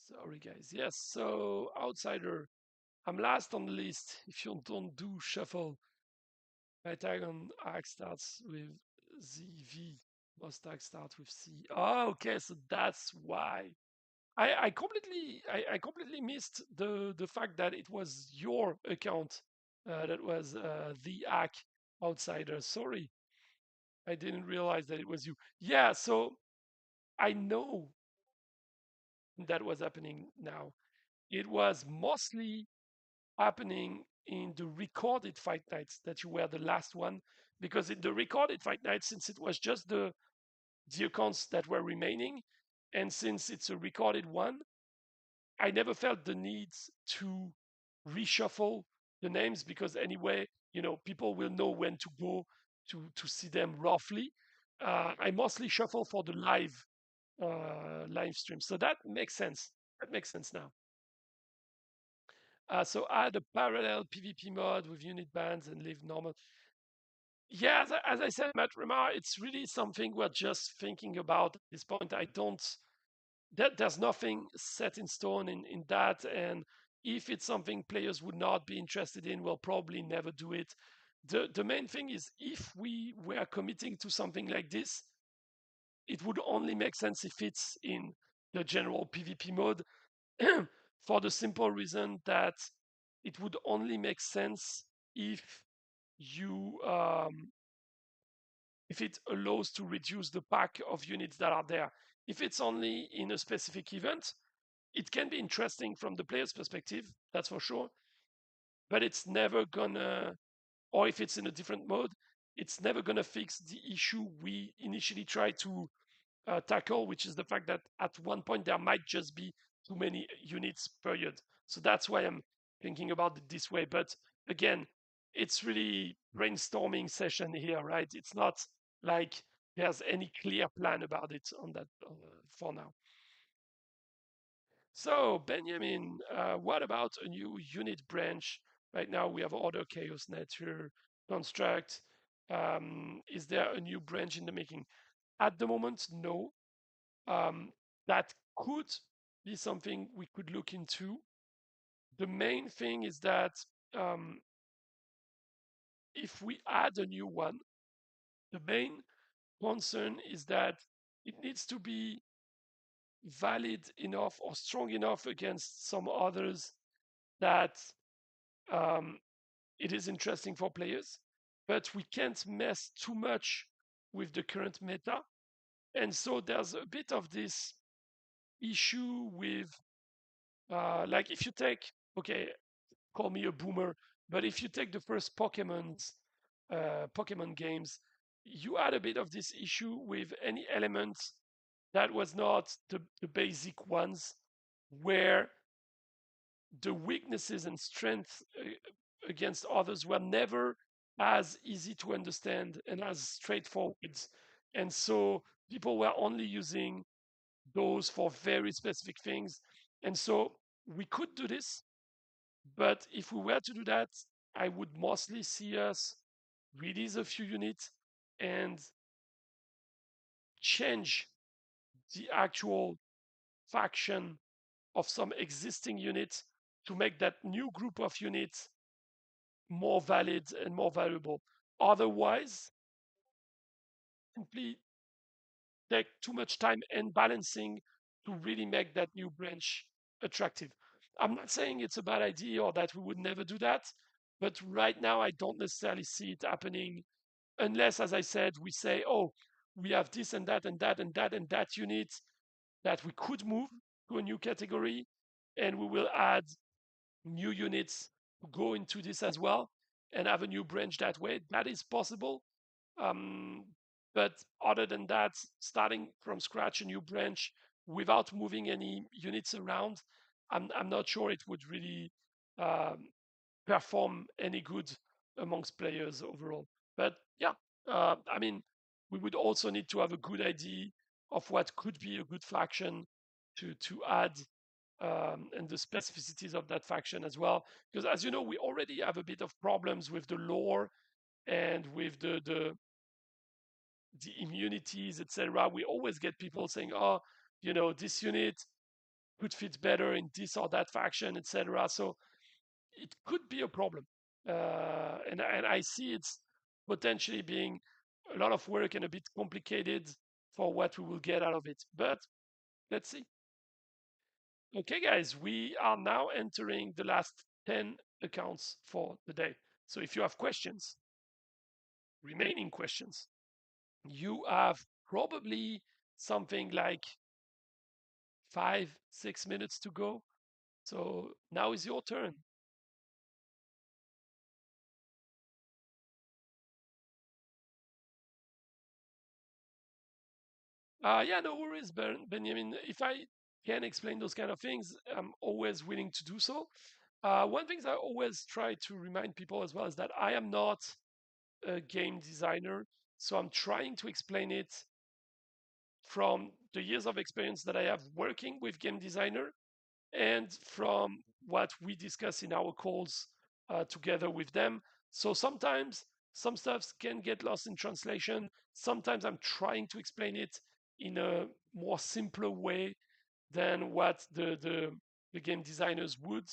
Sorry, guys. Yes, so Outsider, I'm last on the list. If you don't do shuffle, my tag on arc starts with ZV. Most tags start with C. Oh, okay, so that's why. I completely missed the fact that it was your account that was the hack outsider. Sorry, I didn't realize that it was you. Yeah, so I know that was happening now. It was mostly happening in the recorded fight nights that you were the last one, because in the recorded fight nights, since it was just the accounts that were remaining, and since it's a recorded one, I never felt the need to reshuffle the names, because anyway, people will know when to go to see them roughly. I mostly shuffle for the live stream, so that makes sense. That makes sense now. So add a parallel PvP mod with unit bans and leave normal. Yeah, as I said, Matt Remar, it's really something we're just thinking about at this point. I don't. There's nothing set in stone in that, and if it's something players would not be interested in, we'll probably never do it. The main thing is, if we were committing to something like this, it would only make sense if it's in the general PvP mode, for the simple reason that it would only make sense if you if it allows to reduce the pack of units that are there. If it's only in a specific event, it can be interesting from the player's perspective, that's for sure, but it's never gonna, or if it's in a different mode, it's never gonna fix the issue we initially tried to tackle, which is the fact that at one point there might just be too many units, period. So that's why I'm thinking about it this way. But again, it's really brainstorming session here, right? It's not like there's any clear plan about it on that for now. So, Benjamin, what about a new unit branch? Right now we have Order, Chaos, Nature, Construct. Is there a new branch in the making? At the moment, no. Um, that could be something we could look into. The main thing is that um, if we add a new one, the main concern is that it needs to be valid enough or strong enough against some others that um, it is interesting for players, but we can't mess too much with the current meta. And so there's a bit of this issue with, like, if you take, okay, call me a boomer, but if you take the first Pokemon games, you had a bit of this issue with any element that was not the basic ones, where the weaknesses and strengths against others were never as easy to understand and as straightforward. And so people were only using those for very specific things. And so we could do this, but if we were to do that, I would mostly see us release a few units and change the actual faction of some existing units to make that new group of units more valid and more valuable. Otherwise, simply take too much time and balancing to really make that new branch attractive. I'm not saying it's a bad idea or that we would never do that, but right now I don't necessarily see it happening unless, as I said, we say, oh, we have this and that and that and that and that unit that we could move to a new category, and we will add new units to go into this as well and have a new branch that way. That is possible. Um, but other than that, starting from scratch a new branch without moving any units around, I'm not sure it would really um, perform any good amongst players overall. But yeah, I mean, we would also need to have a good idea of what could be a good faction to add, and the specificities of that faction as well. Because as you know, we already have a bit of problems with the lore and with the immunities, etc. We always get people saying, "Oh, this unit could fit better in this or that faction, etc." So it could be a problem, and I see it's potentially being a lot of work and a bit complicated for what we will get out of it. But let's see. Okay, guys, we are now entering the last 10 accounts for the day. So if you have questions, remaining questions, you have probably something like 5-6 minutes to go. So now is your turn. Yeah, no worries, Benjamin. If I can explain those kind of things, I'm always willing to do so. One thing I always try to remind people as well is that I am not a game designer, so I'm trying to explain it from the years of experience that I have working with game designer and from what we discuss in our calls together with them. So sometimes some stuff can get lost in translation. Sometimes I'm trying to explain it in a more simpler way than what the game designers would.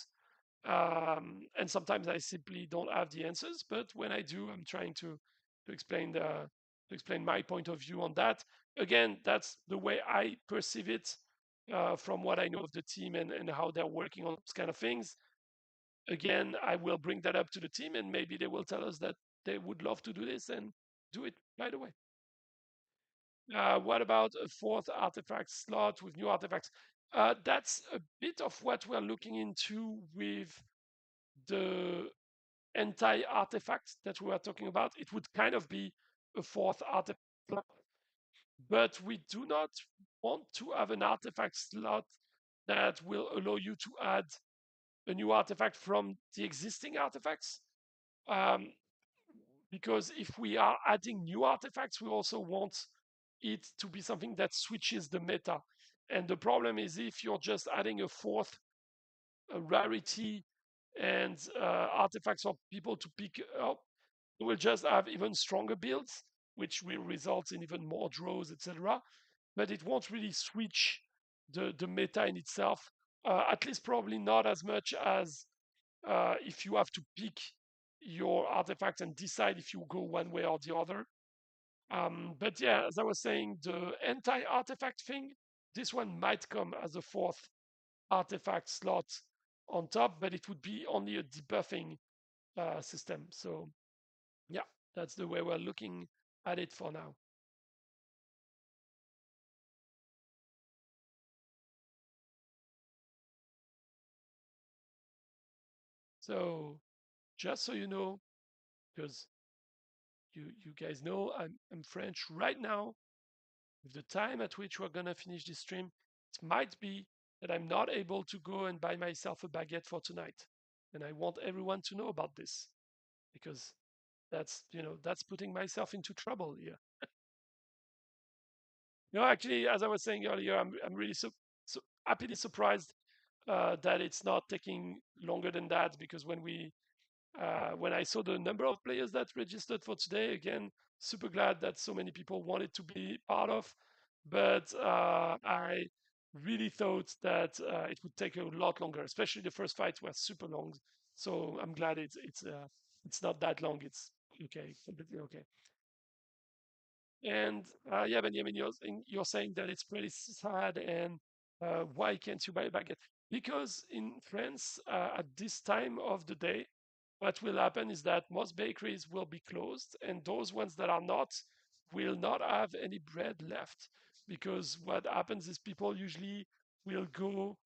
And sometimes I simply don't have the answers. But when I do, I'm trying to explain to explain my point of view on that. Again, that's the way I perceive it from what I know of the team and how they're working on those kind of things. Again, I will bring that up to the team, and maybe they will tell us that they would love to do this and do it right away. What about a fourth artifact slot with new artifacts? That's a bit of what we're looking into with the anti-artifact that we are talking about. It would kind of be a fourth artifact, but we do not want to have an artifact slot that will allow you to add a new artifact from the existing artifacts. Um, because if we are adding new artifacts, we also want it to be something that switches the meta. And the problem is if you're just adding a fourth rarity and artifacts for people to pick up, you will just have even stronger builds, which will result in even more draws, etc. But it won't really switch the meta in itself. At least probably not as much as if you have to pick your artifact and decide if you go one way or the other. But yeah, as I was saying, the anti-artifact thing, this one might come as a fourth artifact slot on top, but it would be only a debuffing system. So yeah, that's the way we're looking at it for now. So just so you know, because you guys know I'm French right now, with the time at which we're gonna finish this stream, it might be that I'm not able to go and buy myself a baguette for tonight. And I want everyone to know about this because that's putting myself into trouble here. No, actually, as I was saying earlier, I'm really so happily surprised that it's not taking longer than that because when I saw the number of players that registered for today, again, super glad that so many people wanted to be part of. But I really thought that it would take a lot longer, especially the first fights were super long. So I'm glad it's not that long. It's okay, completely okay. And yeah, Benjamin, you're saying that it's pretty sad, and why can't you buy a baguette? Because in France, at this time of the day, what will happen is that most bakeries will be closed, and those ones that are not will not have any bread left. Because what happens is people usually will go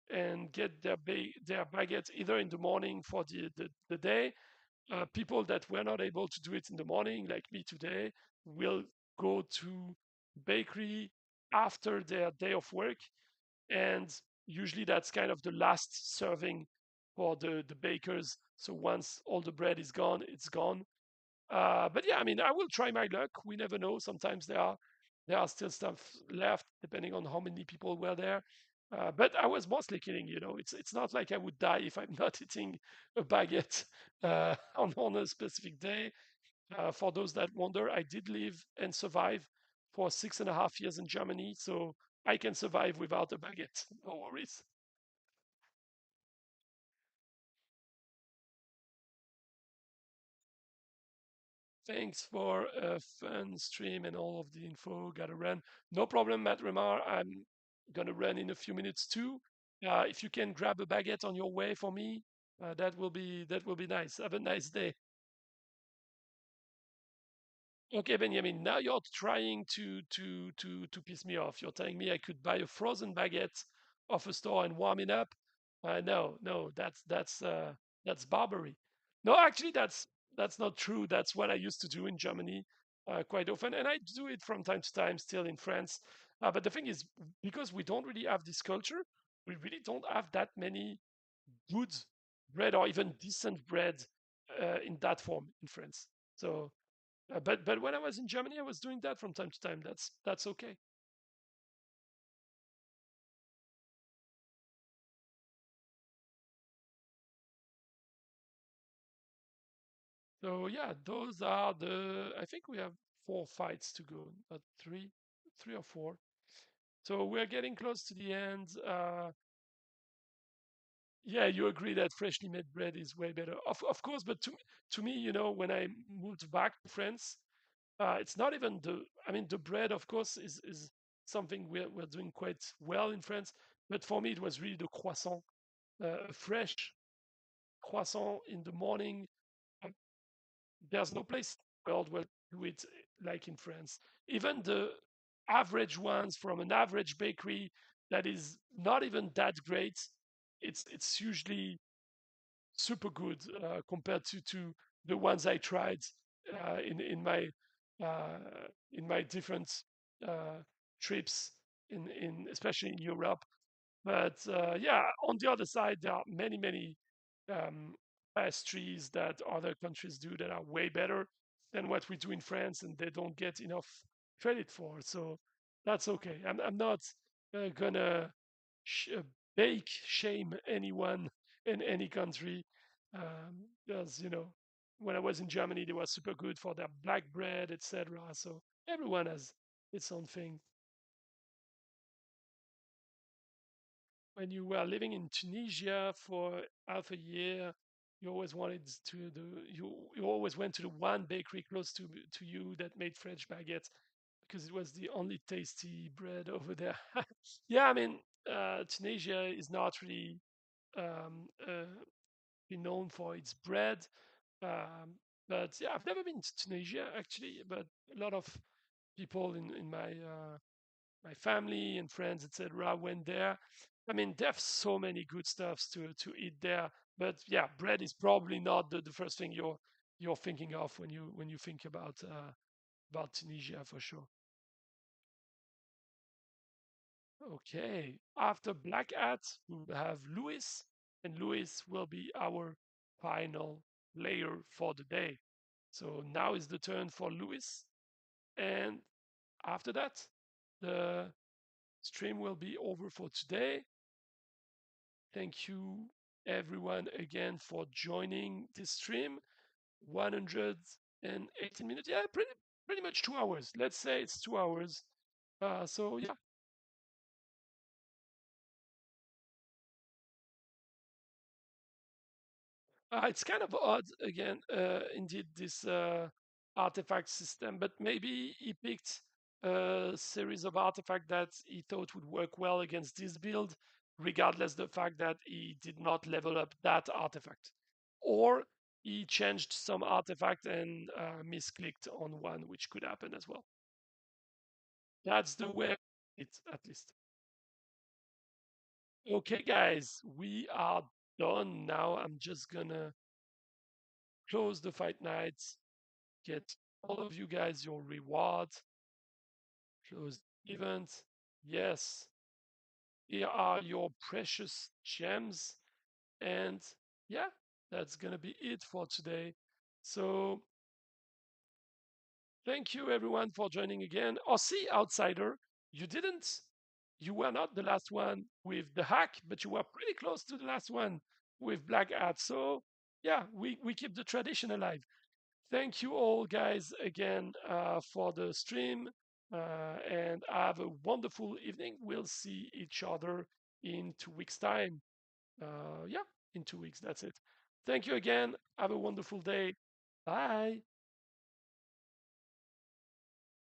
and get their baguettes either in the morning for the day. People that were not able to do it in the morning, like me today, will go to bakery after their day of work, and usually that's kind of the last serving for the bakers. So once all the bread is gone, it's gone. But yeah, I mean, I will try my luck. We never know. Sometimes there are still stuff left, depending on how many people were there. But I was mostly kidding. It's not like I would die if I'm not eating a baguette on a specific day. For those that wonder, I did live and survive for 6.5 years in Germany, so I can survive without a baguette. No worries. Thanks for a fun stream and all of the info. Gotta run. No problem, Matt Remar. I'm gonna run in a few minutes too. If you can grab a baguette on your way for me, that will be nice. Have a nice day. Okay, Benjamin. Now you're trying to piss me off. You're telling me I could buy a frozen baguette off a store and warm it up. No, no, that's barbary. No, actually, that's not true. That's what I used to do in Germany quite often, and I do it from time to time still in France. But the thing is, because we don't really have this culture, we really don't have that many good bread or even decent bread in that form in France. So but when I was in Germany, I was doing that from time to time. That's okay. So yeah, those are the. I think we have 4 fights to go, not three or four. So we're getting close to the end. Yeah, you agree that freshly made bread is way better, of course. But to me, when I moved back to France, it's not even the. I mean, the bread, of course, is something we're doing quite well in France. But for me, it was really the croissant, fresh croissant in the morning. um, There's no place in the world where you do it like in France. Even the average ones from an average bakery that is not even that great, it's usually super good compared to the ones I tried uh, in in my uh, in my different uh, trips in especially in Europe. But yeah, on the other side, there are many um, pastries that other countries do that are way better than what we do in France, and they don't get enough credit for. So that's okay. I'm not gonna sh- uh, bake shame anyone in any country. Because when I was in Germany, they were super good for their black bread, etc. So everyone has its own thing. When you were living in Tunisia for half a year, you always wanted to the you always went to the one bakery close to you that made French baguettes because it was the only tasty bread over there. Yeah, I mean, Tunisia is not really been known for its bread, um, but yeah, I've never been to Tunisia actually, but a lot of people in my family and friends, etc., went there. I mean, they have so many good stuffs to eat there. But yeah, bread is probably not the first thing you're thinking of when you think about Tunisia for sure. Okay, after Black Hat, we will have Louis, and Louis will be our final player for the day. So now is the turn for Louis, and after that, the stream will be over for today. Thank you, everyone, again for joining this stream. 118 minutes. Yeah, pretty much 2 hours. Let's say it's 2 hours. So yeah, it's kind of odd again. Indeed, this artifact system, but maybe he picked a series of artifacts that he thought would work well against this build, regardless the fact that he did not level up that artifact, or he changed some artifact and misclicked on one, which could happen as well. That's the way it's at least. Okay, guys, we are done now. I'm just gonna close the fight night, get all of you guys your reward, close event. Yes, here are your precious gems. And yeah, that's gonna be it for today. So thank you everyone for joining again. Oh, see, outsider, you didn't, you were not the last one with the hack, but you were pretty close to the last one with Black Hat. So yeah, we keep the tradition alive. Thank you all, guys, again for the stream, and have a wonderful evening. We'll see each other in 2 weeks' time. Yeah, in 2 weeks. That's it. Thank you again. Have a wonderful day. Bye.